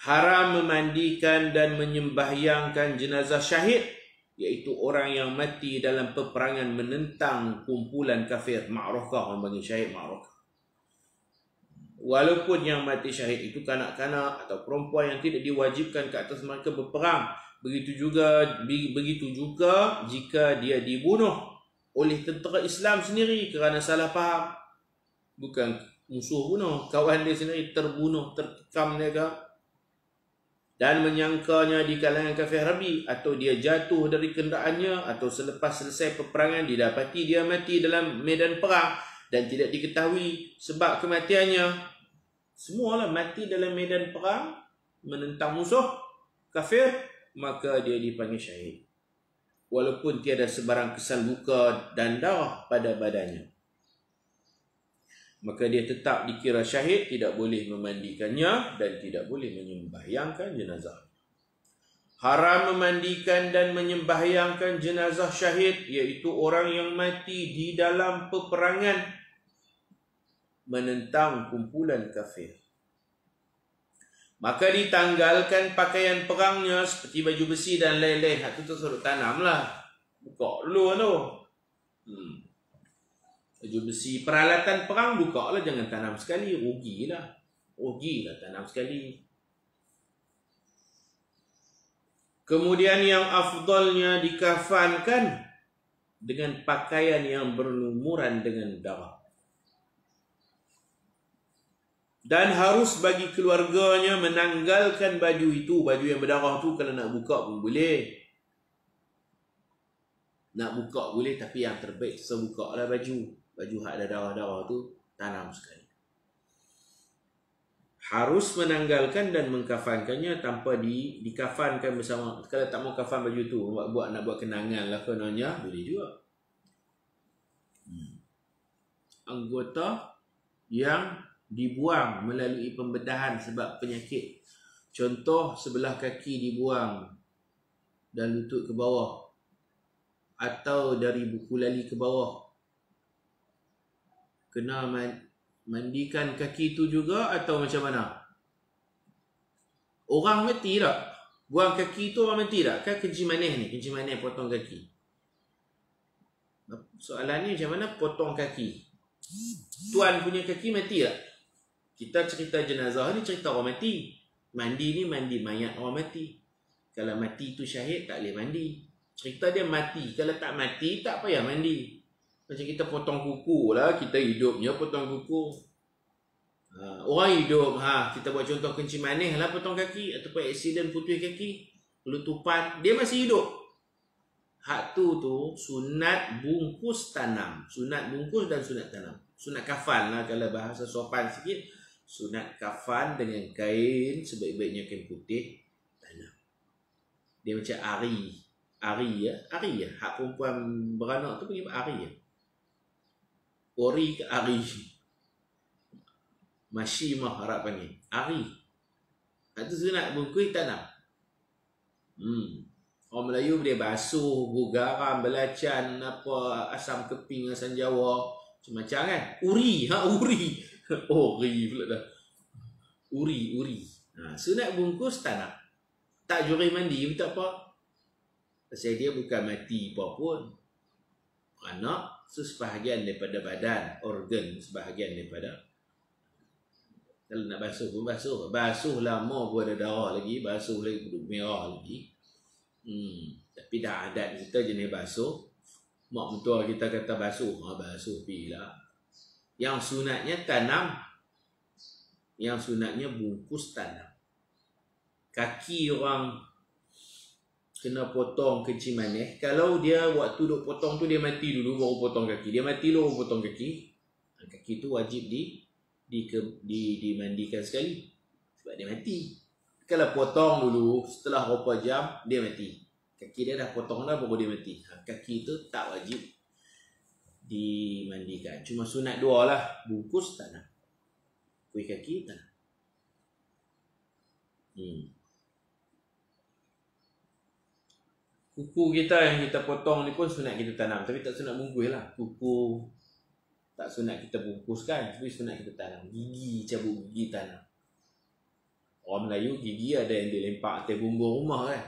Haram memandikan dan menyembahyangkan jenazah syahid, iaitu orang yang mati dalam peperangan menentang kumpulan kafir. Ma'rakah, orang panggil syahid ma'rakah. Walaupun yang mati syahid itu kanak-kanak atau perempuan yang tidak diwajibkan ke atas mereka berperang. Begitu juga jika dia dibunuh oleh tentera Islam sendiri kerana salah faham. Bukan musuh bunuh, kawan dia sendiri terbunuh, tertikam dia dan menyangkanya di kalangan kafir Arabi, atau dia jatuh dari kenderaannya, atau selepas selesai peperangan didapati dia mati dalam medan perang dan tidak diketahui sebab kematiannya. Semualah mati dalam medan perang menentang musuh kafir, maka dia dipanggil syahid. Walaupun tiada sebarang kesal luka dan darah pada badannya, maka dia tetap dikira syahid, tidak boleh memandikannya dan tidak boleh menyembahyangkan jenazah. Haram memandikan dan menyembahyangkan jenazah syahid, iaitu orang yang mati di dalam peperangan menentang kumpulan kafir. Maka ditanggalkan pakaian perangnya seperti baju besi dan lain-lain. Hak tu tersuruh tanamlah. Buka dulu tu. Baju besi, peralatan perang buka lah, jangan tanam sekali, rugilah tanam sekali. Kemudian yang afdalnya dikafankan dengan pakaian yang berlumuran dengan darah. Dan harus bagi keluarganya menanggalkan baju itu, baju yang berdarah tu kalau nak buka pun boleh. Nak buka boleh, tapi yang terbaik sebuka lah baju. Baju hak ada darah-darah tu tanam sekali. Harus menanggalkan dan mengkafankannya tanpa dikafankan bersama. Kalau tak mau kafan baju tu, nak buat kenangan lah kononnya, boleh juga. Anggota yang dibuang melalui pembedahan sebab penyakit. Contoh, sebelah kaki dibuang dan lutut ke bawah, atau dari buku lali ke bawah. Kena mandikan kaki tu juga atau macam mana? Orang mati tak? Buang kaki tu orang mati tak? Kan kencing manis ni, kencing manis potong kaki. Soalannya macam mana potong kaki? Tuan punya kaki mati tak? Kita cerita jenazah ni cerita orang mati. Mandi ni mandi mayat orang mati. Kalau mati tu syahid tak boleh mandi. Cerita dia mati. Kalau tak mati tak payah mandi. Macam kita potong kuku lah. Kita hidupnya potong kuku. Orang hidup. Kita buat contoh kencing manis lah potong kaki. Ataupun aksiden putih kaki. Letupan. Dia masih hidup. Hak tu sunat bungkus tanam. Sunat bungkus dan sunat tanam. Sunat kafan lah kalau bahasa sopan sikit. Sunat kafan dengan kain, sebaik-baiknya kain putih tanam. Dia macam ari. Ari ya. Hak perempuan beranak tu pergi ari ya. Ori ke ari. Masyimah harap panggil. Ari. Hak tu sunat bungkus tanam. Orang Melayu dia basuh, garam, belacan, asam keping, asam jawa, macam-macam kan. Uri. Ori pula dah. Uri. Sunat bungkus tanam. Tak juri mandi pun tak apa. Pasal dia bukan mati apa pun. Anak sebahagian daripada badan, organ sebahagian daripada. Kalau nak basuh pun basuh. Basuh lama pun ada darah lagi, basuh lagi duduk merah lagi. Tapi dah adat kita jenis basuh. Mak mentua kita kata basuh. Basuh pilah. Yang sunatnya tanam. Yang sunatnya bungkus tanam. Kaki orang kena potong kencing manis. Kalau dia waktu duk potong tu dia mati dulu baru potong kaki. Dia mati dulu baru potong kaki. Kaki tu wajib dimandikan sekali. Sebab dia mati. Kalau potong dulu setelah berapa jam dia mati. Kaki dia dah potong dah baru dia mati. Kaki tu tak wajib dimandikan. Cuma sunat dua lah. Bungkus tanam. Kuih kaki tanam. Kuku kita yang kita potong ni pun sunat kita tanam. Tapi tak sunat bungkus lah. Kuku tak sunat kita bungkuskan. Tapi sunat kita tanam. Gigi, cabut gigi tanam. Orang Melayu gigi ada yang dia lempak atas bumbung rumah kan.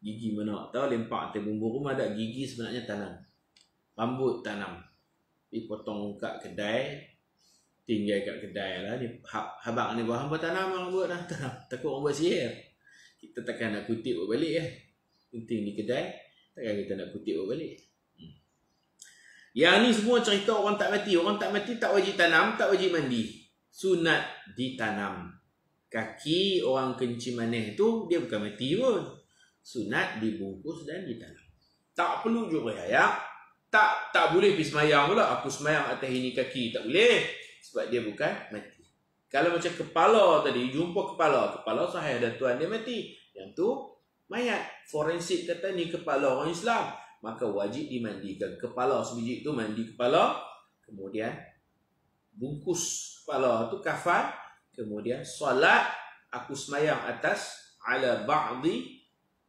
Gigi mana tak tahu lempak atas bumbung rumah tak. Gigi sebenarnya tanam. Rambut tanam. Dipotong kat kedai, tinggal kat kedai lah ni. Habang ni buat hamba tanam rambut dah tanam. Takut orang buat sihir. Kita takkan nak kutip balik penting di kedai, takkan kita nak kutip balik. Yang ni semua cerita orang tak mati. Orang tak mati tak wajib tanam, tak wajib mandi. Sunat ditanam. Kaki orang kencing manis tu dia bukan mati pun. Sunat dibungkus dan ditanam. Tak perlu juga raya. Tak boleh pergi semayang pula. Aku semayang atas ini kaki. Tak boleh. Sebab dia bukan mati. Kalau macam kepala tadi, jumpa kepala sahih ada tuan dia mati. Yang tu mayat. Forensik kata ni kepala orang Islam. Maka wajib dimandikan. Kepala sebiji tu mandi kepala. Kemudian bungkus kepala tu kafan. Kemudian solat. Aku semayang atas ala ba'di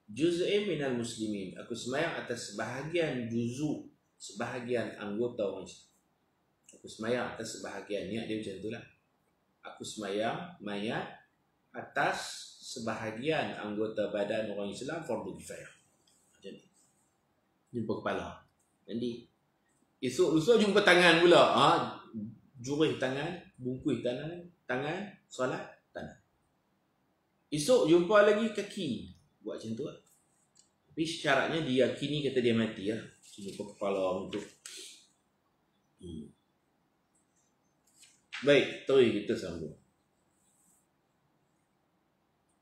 juz'in minal muslimin. Aku semayang atas sebahagian juzuk, sebahagian anggota orang Islam. Aku semayang atas sebahagian. Niat dia macam itulah. Aku semayang mayat atas sebahagian anggota badan orang Islam fardu kifayah. Macam ni. Jumpa kepala. Mandi. Esok lusa jumpa tangan pula. Jurih tangan, bungkus tangan, solat tangan. Esok jumpa lagi kaki. Buat macam tu lah. Tapi syaratnya diyakini kata dia mati ya. Sini kepala untuk. Baik, terus kita sambung.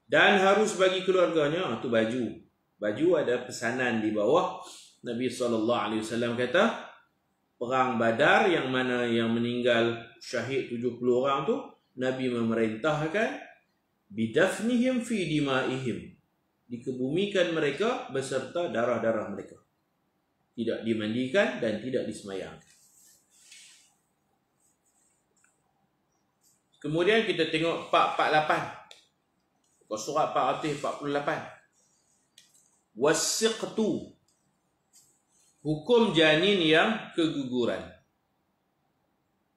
Dan harus bagi keluarganya tu baju. Baju ada pesanan di bawah. Nabi SAW kata, perang Badar yang mana yang meninggal syahid 70 orang tu, Nabi memerintahkan bidafnihim fi dimaihim, dikebumikan mereka beserta darah-darah mereka. Tidak dimandikan dan tidak disemayangkan. Kemudian kita tengok 448. Surat 448. Wasiqtu, hukum janin yang keguguran.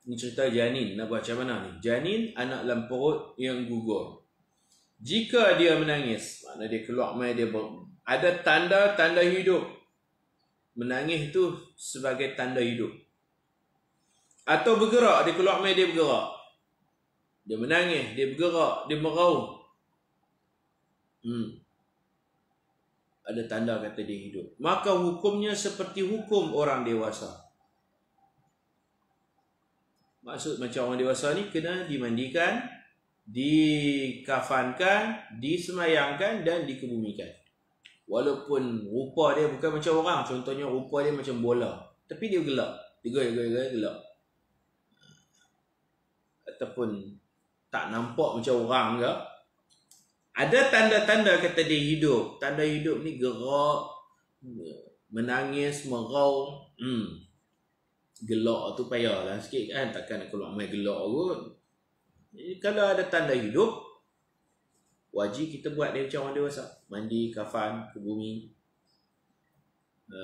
Ini cerita janin, nak buat macam mana ni? Janin, anak dalam perut yang gugur. Jika dia menangis, makna dia keluar mai dia ada tanda-tanda hidup. Menangis itu sebagai tanda hidup. Atau bergerak, dia keluar mai dia bergerak. Dia menangis, dia bergerak, dia meraung. Ada tanda kata dia hidup. Maka hukumnya seperti hukum orang dewasa. Maksud macam orang dewasa ni kena dimandikan, dikafankan, disemayangkan dan dikebumikan. Walaupun rupa dia bukan macam orang. Contohnya rupa dia macam bola, tapi dia gelap. Dia gelap. Ataupun tak nampak macam orang ke. Ada tanda-tanda kata dia hidup. Tanda hidup ni gerak, menangis, meraung. Gelak tu payahlah sikit kan. Takkan nak keluar main gelak kot. Jadi, kalau ada tanda hidup, wajib kita buat dia macam orang dewasa. Mandi, kafan, ke bumi,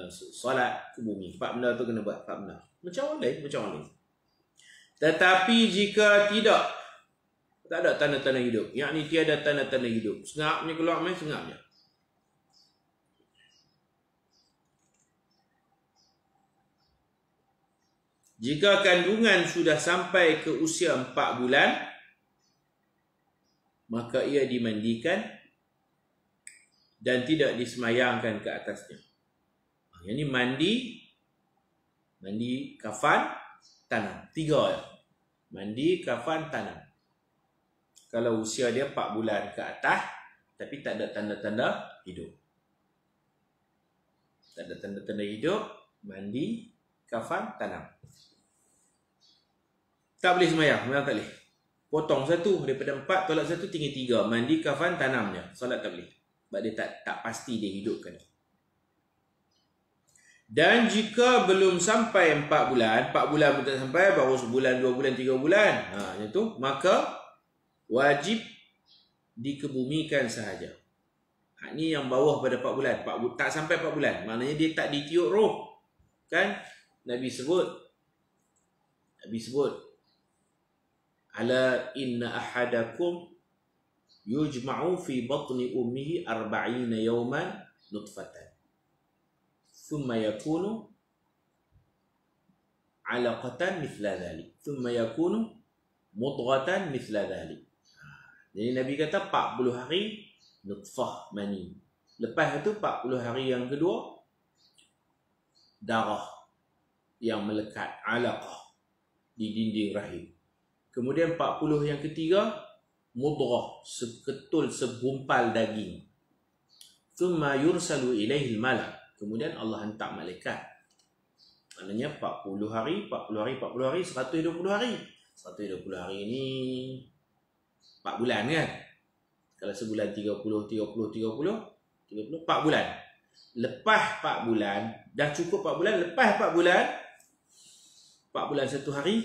solat, ke bumi. 4 benda tu kena buat 4 benda. Macam orang lain. Tetapi jika tidak, tak ada tanda-tanda hidup, yakni tiada tanda-tanda hidup, sengapnya keluar main, sengapnya. Jika kandungan sudah sampai ke usia 4 bulan, maka ia dimandikan dan tidak disemayangkan ke atasnya. Yang ni mandi, kafan, tanam. 3 ya. Mandi, kafan, tanam. Kalau usia dia 4 bulan ke atas, tapi tak ada tanda-tanda hidup. Tak ada tanda-tanda hidup, mandi, kafan, tanam. Tak boleh semayang, memang tak boleh. Potong satu, daripada 4 tolak 1 tinggal 3. Mandi, kafan, tanamnya. Solat tak boleh. Sebab dia tak pasti dia hidupkan. Dan jika belum sampai 4 bulan, 4 bulan pun tak sampai, baru sebulan, 2 bulan, 3 bulan, macam tu, maka wajib dikebumikan sahaja. Ini yang bawah pada 4 bulan. Tak sampai 4 bulan. Maknanya dia tak ditiup roh. Kan? Nabi sebut. Ala inna ahadakum yujma'u fi batni ummihi 40 yawman nutfatan. Thumma yakunu alaqatan mithla dhalik. Thumma yakunu mudghatan mithla dhalik. Jadi Nabi kata 40 hari nutfah mani. Lepas itu 40 hari yang kedua darah yang melekat, alaqah, di dinding rahim. Kemudian 40 yang ketiga mudghah, seketul segumpal daging. Thumma yursalu ilaihi al-malak. Kemudian Allah hantar malaikat. Maknanya 40 hari, 120 hari. 120 hari ni 4 bulan kan? Kalau sebulan 30, 4 bulan. Lepas 4 bulan, dah cukup 4 bulan, lepas 4 bulan, 4 bulan 1 hari,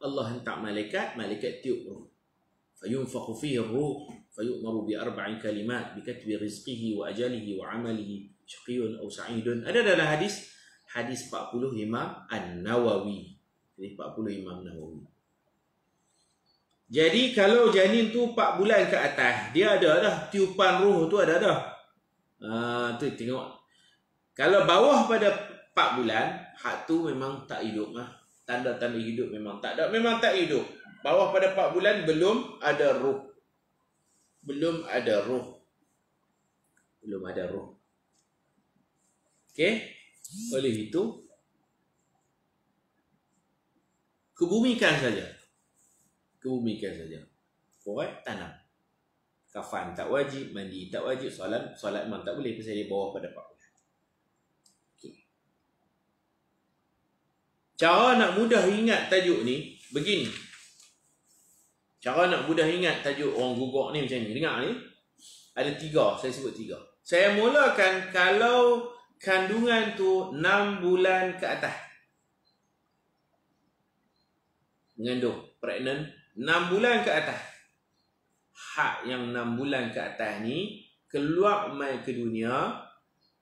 Allah hantar malaikat tiup ruh. Fayunfakhu fihi ruh, fayu'maru bi 4 kalimat, bi katbi rizqihi wa ajalihi wa amalihi, syaqiyun aw sa'idun. Ada dalam hadis 40 Imam An-Nawawi. Jadi 40 Imam Nawawi. Jadi kalau janin tu 4 bulan ke atas, dia ada dah tiupan roh tu, ada dah. Tu tengok. Kalau bawah pada 4 bulan, hak tu memang tak hidup lah. Tanda-tanda hidup memang tak ada, memang tak hidup. Bawah pada 4 bulan belum ada roh. Belum ada roh. Okey. Oleh itu, kebumikan saja. Kebumikan saja. Alright, tanam. Kafan tak wajib, mandi tak wajib, solat memang tak boleh pasal dia bawah pada 4 bulan. Okay. Cara nak mudah ingat tajuk ni begini. Cara nak mudah ingat tajuk orang guguk ni macam ni. Dengar ni. Ada 3, saya sebut 3. Saya mulakan kalau kandungan tu 6 bulan ke atas. Mengandung, pregnant 6 bulan ke atas. Hak yang 6 bulan ke atas ni keluar mai ke dunia,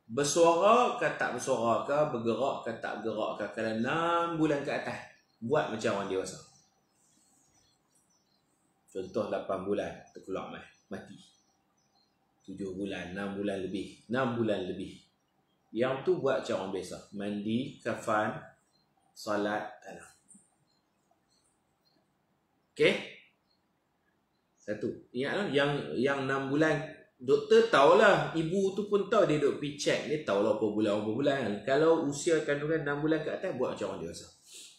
bersuara ke tak bersuara ke, bergerak ke tak bergerak ke, kalau 6 bulan ke atas buat macam orang dewasa. Contoh 8 bulan terkeluar mai, mati. 7 bulan, 6 bulan lebih, 6 bulan lebih. Yang tu buat macam orang biasa, mandi, kafan, solat, tanam. Okey? Satu. Ingatlah yang 6 bulan doktor tahulah, ibu tu pun tahu, dia duk pergi check, dia tahulah berapa bulan. Kalau usia kandungan 6 bulan ke atas buat macam orang dewasa.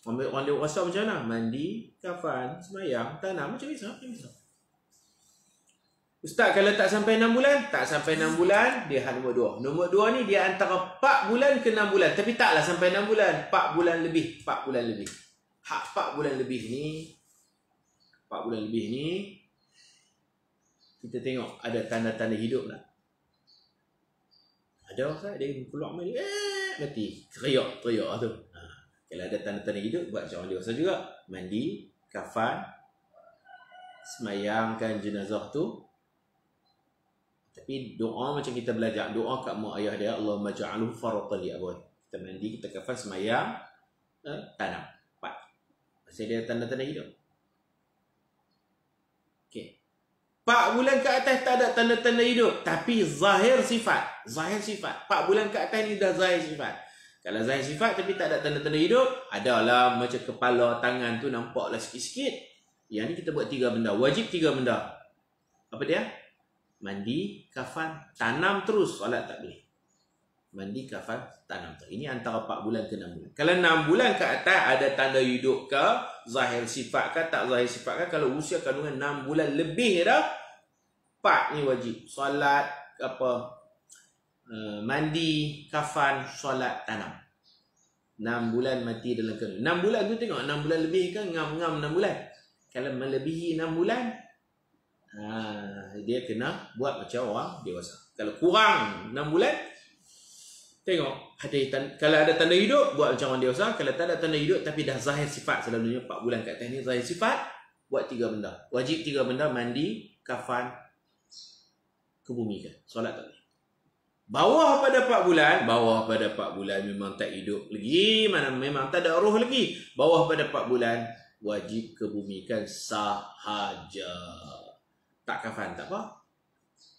Orang dewasa macam mana? Mandi, kafan, semayang, tanam macam biasa. Ustaz, kalau tak sampai 6 bulan, tak sampai 6 bulan, dia hak nombor 2. Nombor 2 ni dia antara 4 bulan ke 6 bulan, tapi taklah sampai 6 bulan, 4 bulan lebih, 4 bulan lebih. Hak 4 bulan lebih ni, 4 bulan lebih ni kita tengok ada tanda-tanda hidup tak? Ada Ustaz, dia keluar mai mati. Teriak tu. Kalau ada tanda-tanda hidup, buat macam orang dewasa juga. Mandi, kafan, semayangkan jenazah tu. Tapi doa macam kita belajar, doa kat mak ayah dia, Allahumma ja'alhu faratan li abawai. Kita mandi, kita kafan, semayang, tanam. 4. Masih ada tanda-tanda hidup. Okey. 4 bulan ke atas tak ada tanda-tanda hidup, tapi zahir sifat. 4 bulan ke atas ni dah zahir sifat. Kalau zahir sifat tapi tak ada tanda-tanda hidup, adalah macam kepala, tangan tu nampaklah sikit-sikit. Yang ni kita buat 3 benda. Wajib 3 benda. Apa dia? Mandi, kafan, tanam terus. Solat tak boleh. Mandi, kafan, tanam terus. Ini antara 4 bulan ke 6 bulan. Kalau 6 bulan ke atas ada tanda hidup ke, zahir sifat ke, tak zahir sifat ke, kalau usia kandungan 6 bulan lebih dah, 4 ni wajib. Solat, mandi, kafan, solat, tanam. 6 bulan mati dalam kandungan. 6 bulan tu tengok, 6 bulan lebih kan, ngam-ngam 6 bulan. Kalau melebihi 6 bulan, dia kena buat macam orang dewasa. Kalau kurang 6 bulan, tengok, kalau ada tanda hidup, buat macam orang dewasa. Kalau tak ada tanda hidup tapi dah zahir sifat, selalunya 4 bulan kat atas ni zahir sifat, buat 3 benda. Wajib 3 benda, mandi, kafan, kebumikan. Solat tak boleh. Bawah pada 4 bulan memang tak hidup lagi, mana memang tak ada roh lagi. Bawah pada 4 bulan wajib kebumikan sahaja. Tak kafan tak apa,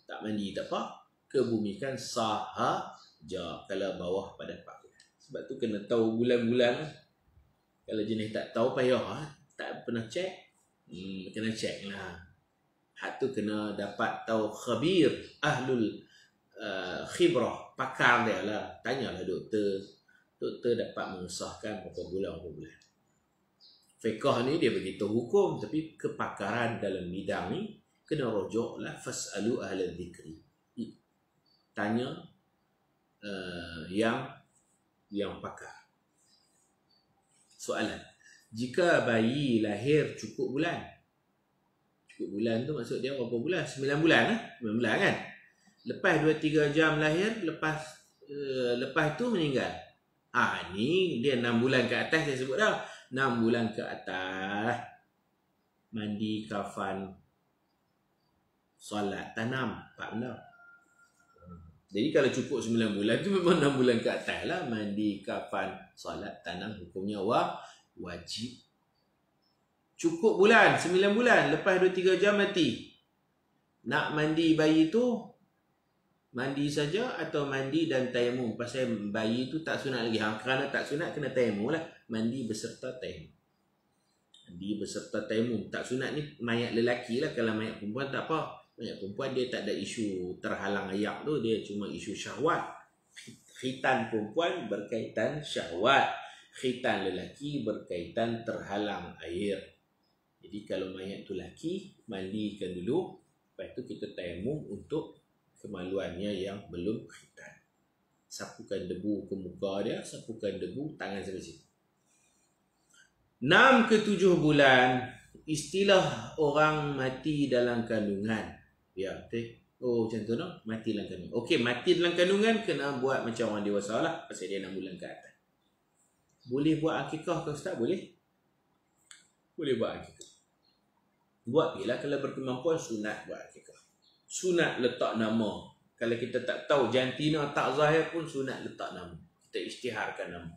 tak mandi tak apa, kebumikan sahaja kalau bawah pada 4 bulan. Sebab tu kena tahu bulan-bulan. Kalau jenis tak tahu payah, tak pernah cek, kena cek lah. Hak tu kena dapat tahu khabir, ahlul khibrah, pakar dia lah. Tanyalah doktor. Doktor dapat mengesahkan berapa bulan. Fiqh ni dia beritahu hukum, tapi kepakaran dalam bidang ni kena rujuk lah, fas'alu ahla dzikri. Tanya yang pakar. Soalan, jika bayi lahir cukup bulan tu maksud dia berapa bulan? 9 bulan 9 bulan kan? Lepas 2-3 jam lahir, lepas tu meninggal. Ni dia 6 bulan ke atas, saya sebut dah. 6 bulan ke atas, mandi, kafan, solat, tanam, 4 benda. Jadi kalau cukup 9 bulan tu memang 6 bulan ke atas lah. Mandi, kafan, solat, tanam, hukumnya wajib. Cukup bulan, 9 bulan, lepas 2-3 jam mati. Nak mandi bayi tu, mandi saja atau mandi dan tayamum? Pasal bayi tu tak sunat lagi. Kerana tak sunat, kena tayamum lah. Mandi beserta tayamum. Mandi beserta tayamum. Tak sunat ni mayat lelaki lah. Kalau mayat perempuan tak apa. Mayat perempuan dia tak ada isu terhalang ayak tu. Dia cuma isu syahwat. Khitan perempuan berkaitan syahwat, khitan lelaki berkaitan terhalang air. Jadi kalau mayat tu laki, mandikan dulu, lepas tu kita tayamum untuk kemaluannya yang belum khitan. Sapukan debu ke muka dia, sapukan debu tangan sampai sini. 6 ke 7 bulan, istilah orang mati dalam kandungan. Ya, betul. Oh, macam tu no? Mati dalam kandungan. Okey, mati dalam kandungan kena buat macam orang dewasa lah, pasal dia 6 bulan ke atas. Boleh buat akikah ke Ustaz? Boleh. Boleh buat akikah. Buat bila kalau berkemampuan, sunat buat akikah. Sunat letak nama. Kalau kita tak tahu jantina tak zahir pun, sunat letak nama. Kita isytiharkan nama.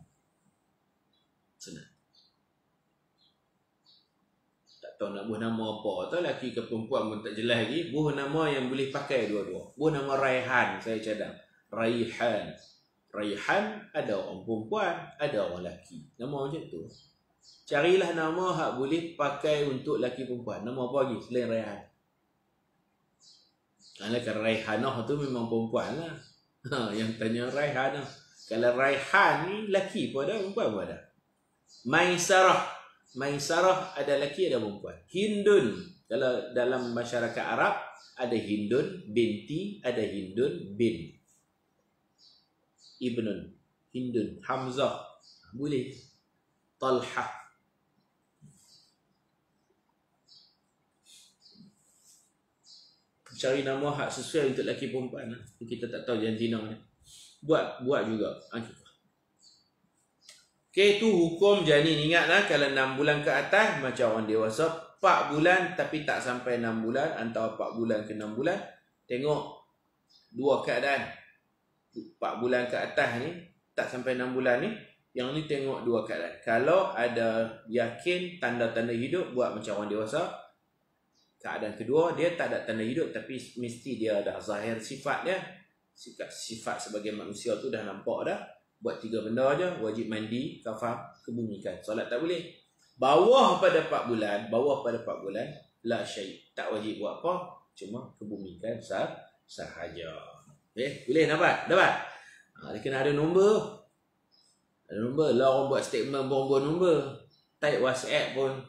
Sunat. Tahu nak buah nama apa, atau lelaki ke perempuan pun tak jelas lagi. Buah nama yang boleh pakai dua-dua. Buah nama Raihan, saya cadang. Raihan. Raihan ada orang perempuan, ada orang lelaki. Nama macam tu. Carilah nama hak boleh pakai untuk lelaki perempuan. Nama apa lagi selain Raihan? Kalau Raihanah tu memang perempuan lah. Yang tanya Raihanah. Kalau Raihan ni lelaki pun ada, perempuan pun ada. Maisarah. Maisarah ada lelaki ada perempuan. Hindun, kalau dalam masyarakat Arab ada Hindun binti, ada Hindun bin. Ibnun, Hindun, Hamzah, boleh. Talhah. Cari nama hak sesuai untuk lelaki perempuan. Kita tak tahu jantina ni. Buat juga. Okey, tu hukum janin. Ingatlah kalau 6 bulan ke atas macam orang dewasa, 4 bulan tapi tak sampai 6 bulan, antara 4 bulan ke 6 bulan, tengok dua keadaan. 4 bulan ke atas ni tak sampai 6 bulan ni, yang ni tengok dua keadaan. Kalau ada yakin tanda-tanda hidup, buat macam orang dewasa. Keadaan kedua, dia tak ada tanda hidup tapi mesti dia dah zahir sifat dia. Sifat sebagai manusia tu dah nampak dah. Buat 3 benda aja, wajib mandi, kafan, kebumikan. Solat tak boleh. Bawah pada 4 bulan, la syai'. Tak wajib buat apa, cuma kebumikan sahaja. Boleh dapat? Dia kena ada nombor. Ada nombor. Lah orang buat statement buat nombor. Type WhatsApp pun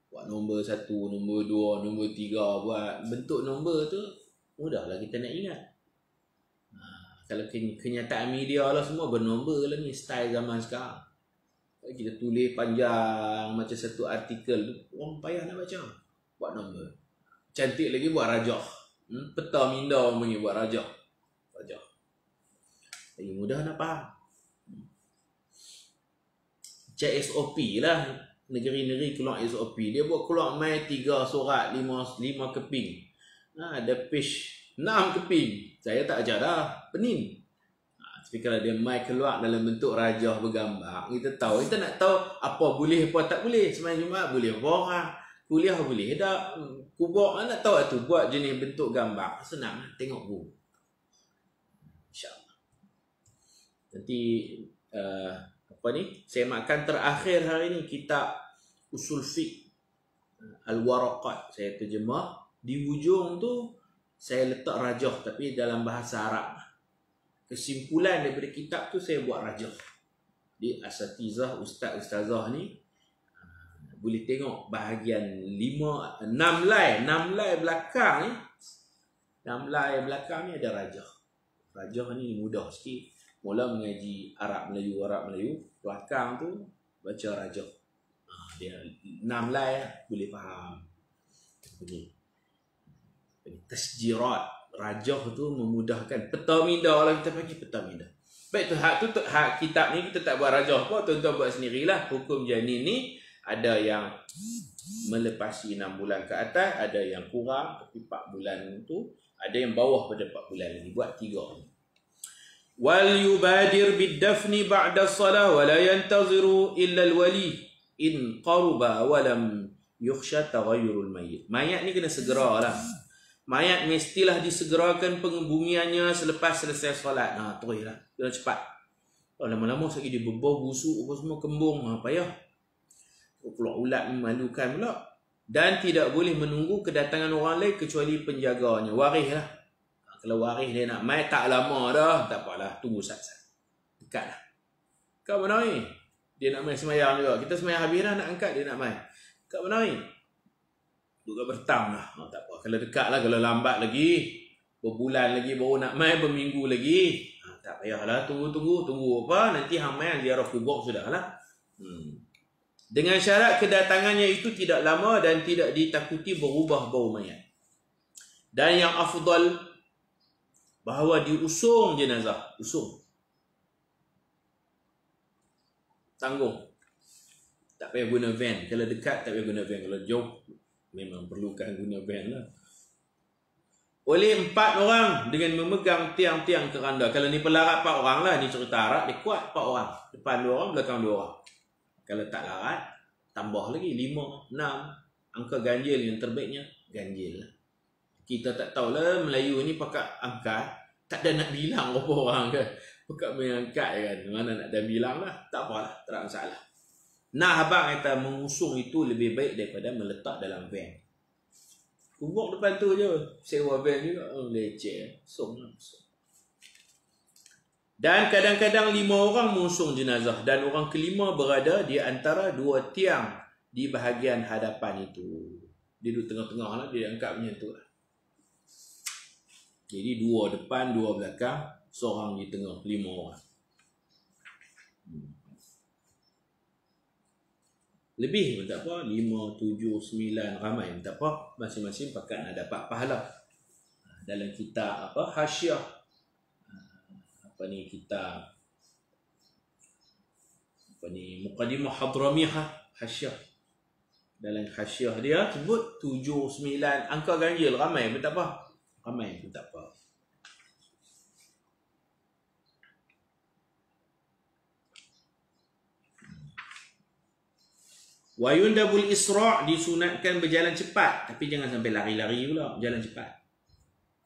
buat nombor 1, nombor 2, nombor 3, buat bentuk nombor tu mudahlah kita nak ingat. Kalau kenyataan media lah semua bernombor lah ni, style zaman sekarang. Kalau kita tulis panjang macam satu artikel, orang payah nak baca. Buat nombor. Cantik lagi buat rajah. Peta minda orang punya buat rajah. Lagi mudah nak faham. Cek SOP lah. Negeri-negeri keluar SOP. Dia buat keluar mai 3 surat, 5 keping. Ada page 6 keping. Saya tak ajar dah. Pening. Tapi kalau dia mai keluar dalam bentuk rajah bergambar, kita tahu. Kita nak tahu apa boleh, apa tak boleh. Semain Jumaat boleh orang. Kuliah boleh tak. Kubur nak tahu tu. Buat jenis bentuk gambar. Senang. Tengok buku. InsyaAllah. Nanti apa ni? Saya makan terakhir hari ni kitab Usul Fiqh Al-Waraqat. Saya terjemah. Di hujung tu saya letak rajah tapi dalam bahasa Arab. Kesimpulan daripada kitab tu saya buat rajah. Di asatizah, ustaz-ustazah ni boleh tengok bahagian 6 line belakang ni. 6 line belakang ni ada rajah. Rajah ni mudah sikit. Mula mengaji Arab Melayu, belakang tu baca rajah. Dia 6 line boleh faham. Begini. Tasjirat. Rajah tu memudahkan. Peta minda lah kita panggil peta minda. Baik tu hak kitab ni kita tak buat rajah apa, tuan-tuan buat sendirilah. Hukum janin ni ada yang melepasi 6 bulan ke atas, ada yang kurang tapi 4 bulan tu, ada yang bawah pada 4 bulan lagi. Buat 3 ni. Wal yubadir bid-dafni ba'da as-salah wa la yantaziru illa al-wali in qaruba wa lam yukhsha taghayyurul mayyit. Mayat ni kena segeralah. Mayat mestilah disegerakan pengebumiannya selepas selesai solat. Teruslah. Kena cepat. Lama-lama sekali dia berbau, busuk, apa semua kembung. Payah. Keluar ulat memalukan pula. Dan tidak boleh menunggu kedatangan orang lain kecuali penjaganya. Waris lah. Kalau waris dia nak mai tak lama dah, tak apalah. Tunggu sat-sat. dekat lah. Kau mana ni? Dia nak main semayang juga. Kita semayang habis dah nak angkat, dia nak main. Kau mana ni? Duduk bertam lah. Tak apa. Kalau dekat lah, kalau lambat lagi, berbulan lagi baru nak main, berminggu lagi. Tak payahlah, tunggu apa? Nanti hang main ziarah kubur sudah lah. Dengan syarat kedatangannya itu tidak lama dan tidak ditakuti berubah bau mayat. Dan yang afdal bahawa diusung jenazah, usung. Tanggung. Tak payah guna van. Kalau dekat tak payah guna van. Kalau jauh memang perlukan guna van lah. Oleh 4 orang dengan memegang tiang-tiang keranda. Kalau ni pelarat 4 orang lah, ni cerita Arab, dia kuat 4 orang. Depan 2 orang, belakang 2 orang. Kalau tak larat, tambah lagi 5, 6. Angka ganjil yang terbaiknya, ganjil lah. Kita tak tahulah Melayu ni pakai angkat, tak ada nak bilang berapa orang ke. Pakai mengangkat kan, mana nak dah bilang lah. Tak apalah, tak ada masalah. Nah, abang kata mengusung itu lebih baik daripada meletak dalam van. Kubur depan tu je, sewa van juga, leceh. Dan kadang-kadang 5 orang mengusung jenazah dan orang kelima berada di antara 2 tiang di bahagian hadapan itu. Dia duduk tengah-tengah lah, dia angkat macam tu lah. Jadi 2 depan, 2 belakang, seorang di tengah, 5 orang. Lebih pun tak apa, 5, 7, 9, ramai pun tak apa. Masing-masing pakat nak dapat pahala. Dalam kitab apa? Hasyiah. Apa ni kitab? Apa ni? Muqaddimah Hadramiyah, Hasyiah. Dalam hasyiah dia sebut 7, 9, angka ganjil, ramai pun tak apa. Ramai pun tak apa. Wa yundabul isra' disunatkan berjalan cepat, tapi jangan sampai lari-lari pula, berjalan cepat.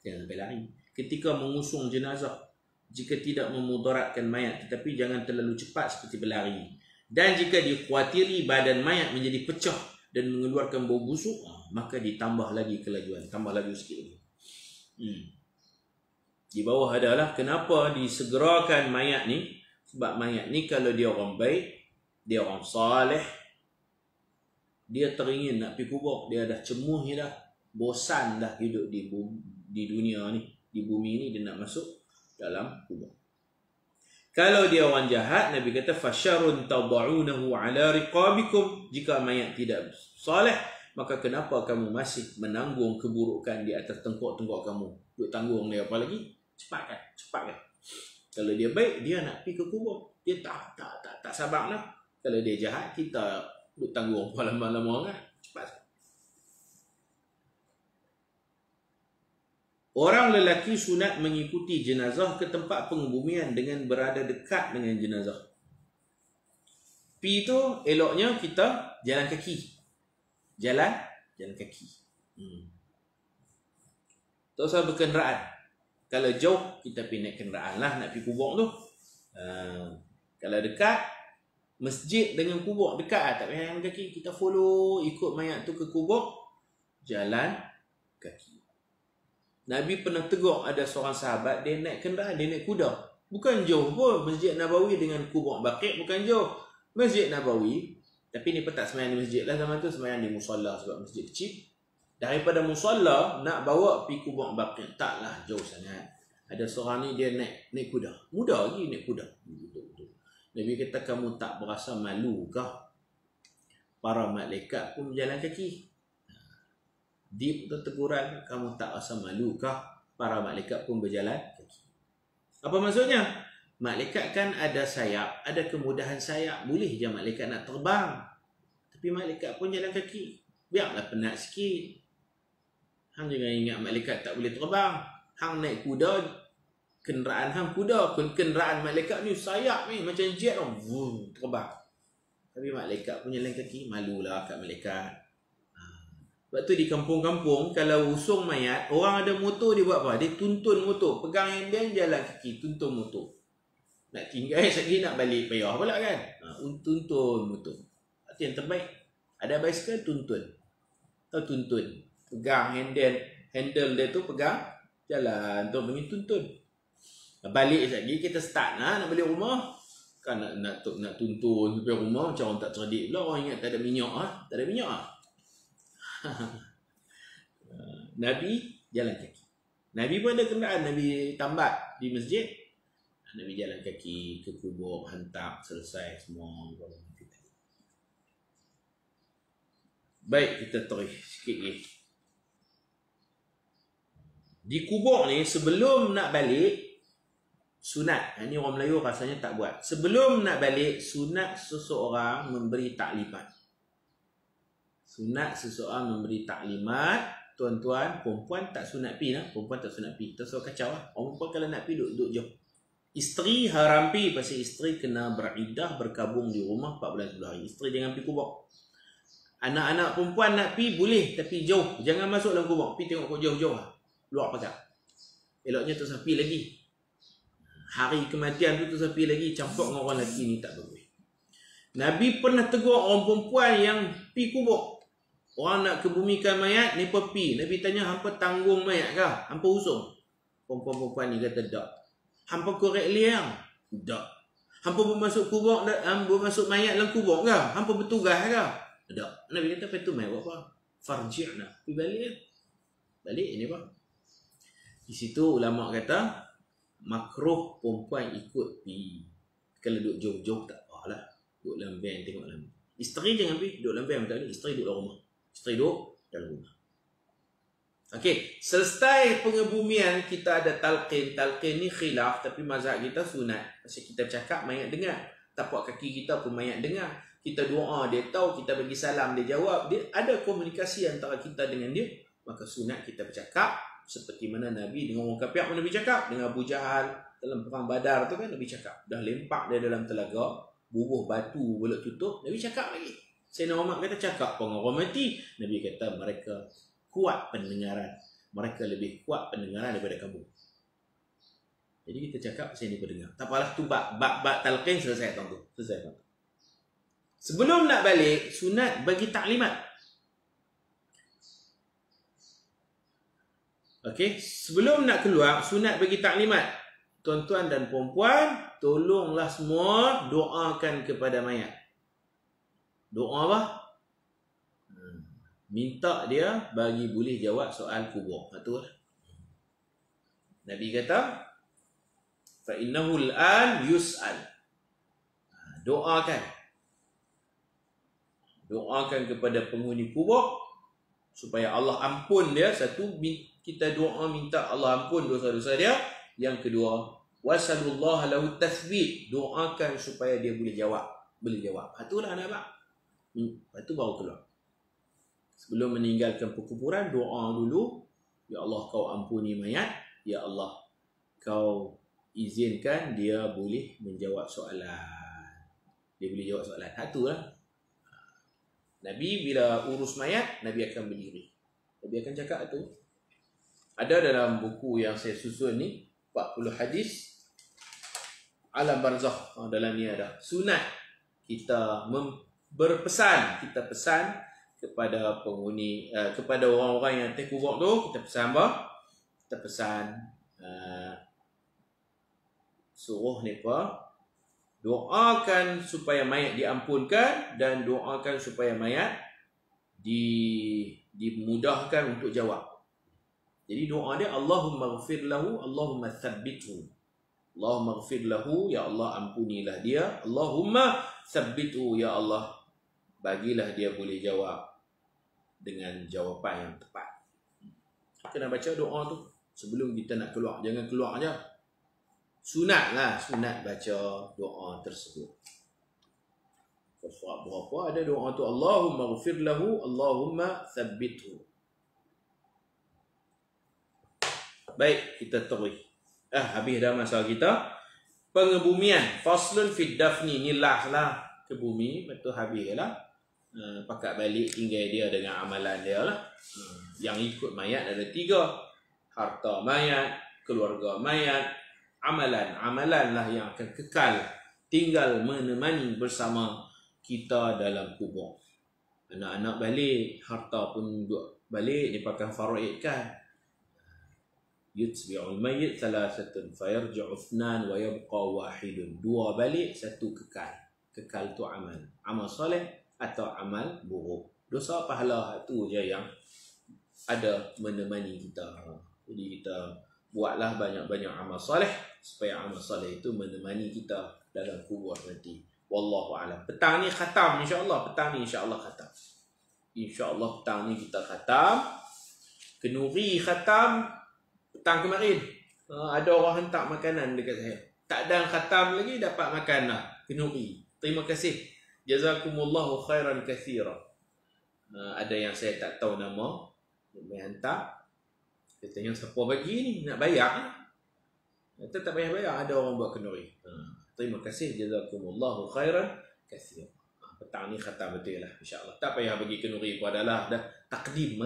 Jangan sampai lari. Ketika mengusung jenazah, jika tidak memudaratkan mayat, tetapi jangan terlalu cepat seperti berlari. Dan jika dikhawatiri badan mayat menjadi pecah dan mengeluarkan bau busuk, maka ditambah lagi kelajuan, tambah lagi sikit lagi. Di bawah adalah kenapa disegerakan mayat ni. Sebab mayat ni kalau dia orang baik, dia orang saleh, dia teringin nak pergi kubur, dia dah cemuh dah, bosan dah hidup di dunia ni, di bumi ni, dia nak masuk dalam kubur. Kalau dia orang jahat, Nabi kata fasyarun tad'unahu ala riqabikum, jika mayat tidak saleh, maka kenapa kamu masih menanggung keburukan di atas tengkok-tengkok kamu? Duk tanggung dia apa lagi? Cepat kan? Kalau dia baik, dia nak pergi ke kubur. Dia tak sabar lah. Kalau dia jahat, kita duk tanggung malam-malam kan? Cepat. Orang lelaki sunat mengikuti jenazah ke tempat pengebumian dengan berada dekat dengan jenazah. Pi tu eloknya kita jalan kaki. Jalan kaki. Tak usah berkenderaan. Kalau jauh, kita pergi naik kenderaan lah nak pergi kubur tu. Kalau dekat, masjid dengan kubur dekat, tak payah jalan kaki. Kita follow, ikut mayat tu ke kubur, jalan kaki. Nabi pernah tegur ada seorang sahabat, dia naik kenderaan, dia naik kuda. Bukan jauh pun, Masjid Nabawi dengan kubur Baqi' bukan jauh. Masjid Nabawi, tapi ni tak semayang di masjid lah zaman tu, semayang di musalla sebab masjid kecil. Daripada musalla nak bawa pergi kubur Baqi', taklah jauh sangat. Ada seorang ni dia naik kuda. Muda lagi naik kuda. Nabi kata, kamu tak berasa malu kah? Para malaikat pun berjalan kaki. Deep tu teguran, kamu tak rasa malu kah? Para malaikat pun berjalan kaki. Apa maksudnya? Malaikat kan ada sayap, ada kemudahan sayap. Boleh je malaikat nak terbang. Tapi malaikat pun jalan kaki. Biarlah penat sikit. Hang jangan ingat malaikat tak boleh terbang. Hang naik kuda, kenderaan hang kuda, kenderaan malaikat ni sayap ni macam jet tau, terbang. Tapi malaikat pun jalan kaki, malulah kat malaikat. Sebab tu di kampung-kampung kalau usung mayat, orang ada motor dia buat apa? Dia tuntun motor, pegang handle jalan kaki, tuntun motor. Nak tinggal sekali nak balik payah pula kan. Tuntun motor. Itu yang terbaik. Ada basikal tuntun. Tahu tuntun. Pegang handle dia tu pegang jalan tu, panggil tuntun. Balik lagi kita start nak balik rumah. Kan nak tuntun sampai rumah macam orang tak cerdik pula. Orang ingat tak ada minyak tak ada minyak Nabi jalan kaki. Nabi pun ada kenderaan. Nabi tambat di masjid. Nabi jalan kaki ke kubur, hantar, selesai semua. Baik, kita terus sikit lagi. Di kubur ni sebelum nak balik, sunat. Ini orang Melayu rasanya tak buat. Sebelum nak balik, sunat seseorang memberi taklimat. Sunat seseorang memberi taklimat. Tuan-tuan, perempuan tak sunat pi lah. Perempuan tak sunat pi. Kita suruh kacau lah. Orang perempuan kalau nak pi duduk jauh. Isteri haram pi. Pasal isteri kena beriddah, berkabung di rumah 4 bulan 10 hari. Isteri jangan pi kubur. Anak-anak perempuan nak pi boleh. Tapi jauh. Jangan masuk dalam kubur. Pi tengok jauh-jauh lah. Luar pagar. Eloknya tu sapi lagi. Hari kematian tu sapi lagi. Campur dengan orang lelaki ni tak boleh. Nabi pernah tegur orang perempuan yang pi kubur. Orang nak kebumikan mayat, ni pi. Nabi tanya, hampa tanggung mayat kah? Hampa usung? Perempuan-perempuan ni kata, tak. Hampa korek liang? Tak. Hampa bermasuk kubur, bermasuk mayat dalam kubur kah? Hampa bertugas kah? Tak. Nabi kata, apa tu mayat buat apa? Farji'na. Pergi balik ya. Balik ini apa? Di situ ulama kata, makruh perempuan ikut pi. Kalau duduk jauh-jauh tak apalah. Duduk dalam van, tengok dalam. Isteri jangan pi, duduk dalam van macam ni. Isteri duduk dalam rumah. Isteri duduk dalam rumah. Okey, selesai pengebumian kita ada talqin. Talqin ni khilaf tapi mazhab kita sunat. Pasal kita bercakap mayat dengar. Tapak kaki kita pun mayat dengar. Kita doa, dia tahu, kita bagi salam, dia jawab. Dia ada komunikasi antara kita dengan dia. Maka sunat kita bercakap seperti mana Nabi dengan orang kafir pun Nabi cakap. Dengan Abu Jahal dalam perang Badar tu kan Nabi cakap. Dah lempak dia dalam telaga, bubuh batu boleh tutup, Nabi cakap lagi. Sayyidina Umar kata cakap pengorang mati. Nabi kata mereka kuat pendengaran. Mereka lebih kuat pendengaran daripada kamu. Jadi kita cakap pasal ni pendengar. Tak apalah tu bab talqin selesai tuan tu. Selesai tuan. Sebelum nak balik, sunat bagi taklimat. Okey, sebelum nak keluar, sunat bagi taklimat. Tuan-tuan dan perempuan, tolonglah semua doakan kepada mayat. Doa apa? Minta dia bagi boleh jawab soal kubur. Betul? Nabi kata, fa innahu al-an yus'al. Doakan. Doakan kepada penghuni kubur supaya Allah ampun dia. Satu, kita doa minta Allah ampun dosa-dosa dia. Yang kedua, wasallallahu lahu tathbit. Doakan supaya dia boleh jawab. Boleh jawab. Itulah nak buat. Lepas tu baru keluar. Sebelum meninggalkan perkuburan, doa dulu. Ya Allah, kau ampuni mayat. Ya Allah, kau izinkan dia boleh menjawab soalan. Dia boleh jawab soalan. Itulah. Nabi bila urus mayat, Nabi akan berdiri. Nabi akan cakap itu. Ada dalam buku yang saya susun ni, 40 hadis alam barzakh. Dalam ni ada sunat kita berpesan. Kita pesan kepada penghuni, kepada orang-orang yang terkubur tu, kita pesan apa? Kita pesan suruh mereka doakan supaya mayat diampunkan dan doakan supaya mayat dimudahkan untuk jawab. Jadi doa dia, Allahumma ghfir lahu, Allahumma thabbithu. Allahumma ghfir lahu, ya Allah ampunilah dia. Allahumma thabbithu, ya Allah bagilah dia boleh jawab dengan jawapan yang tepat. Kena baca doa tu sebelum kita nak keluar. Jangan keluar aja. Sunat lah, sunat baca doa tersebut. Surat berapa ada doa tu, Allahumma ghfir lahu, Allahumma thabbithu. Baik, kita terus. Habis dah masa kita. Pengebumian. Faslun fid dafni. Ni last lah ke bumi. Lepas tu habis lah. Pakat balik tinggal dia dengan amalan dia lah. Yang ikut mayat ada 3. Harta mayat, keluarga mayat, amalan. Amalan lah yang akan kekal. Tinggal menemani bersama kita dalam kubur. Anak-anak balik, harta pun duduk balik, dia pakai faraid kan. yutbi'ul mayyit thalathatun fayarji'u ithnan wa yabqa wahidun. Dua balik, satu kekal. Kekal tu amal. Amal soleh atau amal buruk. Dosa pahala tu je yang ada menemani kita. Jadi kita buatlah banyak-banyak amal soleh supaya amal soleh itu menemani kita dalam kubur nanti. Wallahu a'lam. Petang ni khatam insya-Allah. Petang ni insya-Allah khatam. Insya-Allah petang ni kita khatam. Kenuri khatam petang kemarin. Ada orang hantar makanan dekat saya. Tak ada khatam lagi dapat makan lah. Kenuri. Terima kasih. Jazakumullahu khairan katsira. Ada yang saya tak tahu nama. Dia hantar. Katanya siapa bagi ni? Nak bayar. Kata tak payah bayar. Ada orang buat kenuri. Terima kasih. Jazakumullahu khairan katsira. Petang ni khatam betul lah. InsyaAllah. Tak payah bagi kenuri pun adalah dah takdim.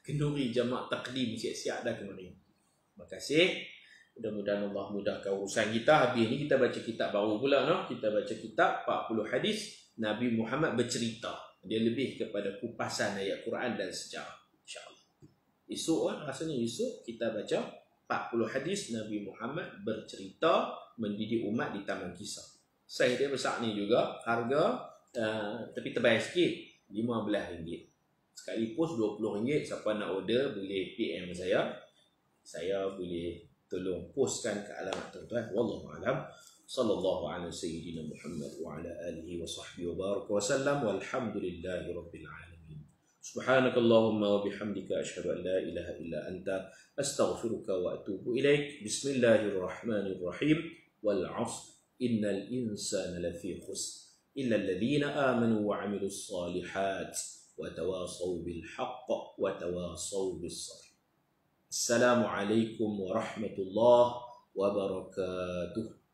Kenuri jamak takdim. Siap-siap dah kemarin. Terima kasih. Mudah-mudahan Allah mudahkan urusan kita. Habis ni kita baca kitab baru pula. No? Kita baca kitab 40 hadis. Nabi Muhammad bercerita. Dia lebih kepada kupasan ayat Quran dan sejarah. InsyaAllah. Esok rasanya esok kita baca 40 hadis Nabi Muhammad bercerita mendidik umat di Taman Kisah. Saiz dia besar ni juga. Harga tapi terbayar sikit. RM15. Sekali post RM20. Siapa nak order boleh PM saya. Saya boleh tolong postkan ke alamat tuan-tuan. Wallahu a'lam. Sallallahu ala sayyidina Muhammad wa ala alihi wa sahbihi wa baraka wa sallam. Walhamdulillahi rabbil alamin. Subhanakallahumma wa bihamdika asyhadu an la ilaha illa anta astaghfiruka wa atubu ilaik. Bismillahirrahmanirrahim. Wal 'ashr. Innal insana lafi khusr illa alladhina amanu wa 'amilus solihat wa tawasaw bil haqq wa tawasaw bis sabr. Assalamualaikum warahmatullahi wabarakatuh.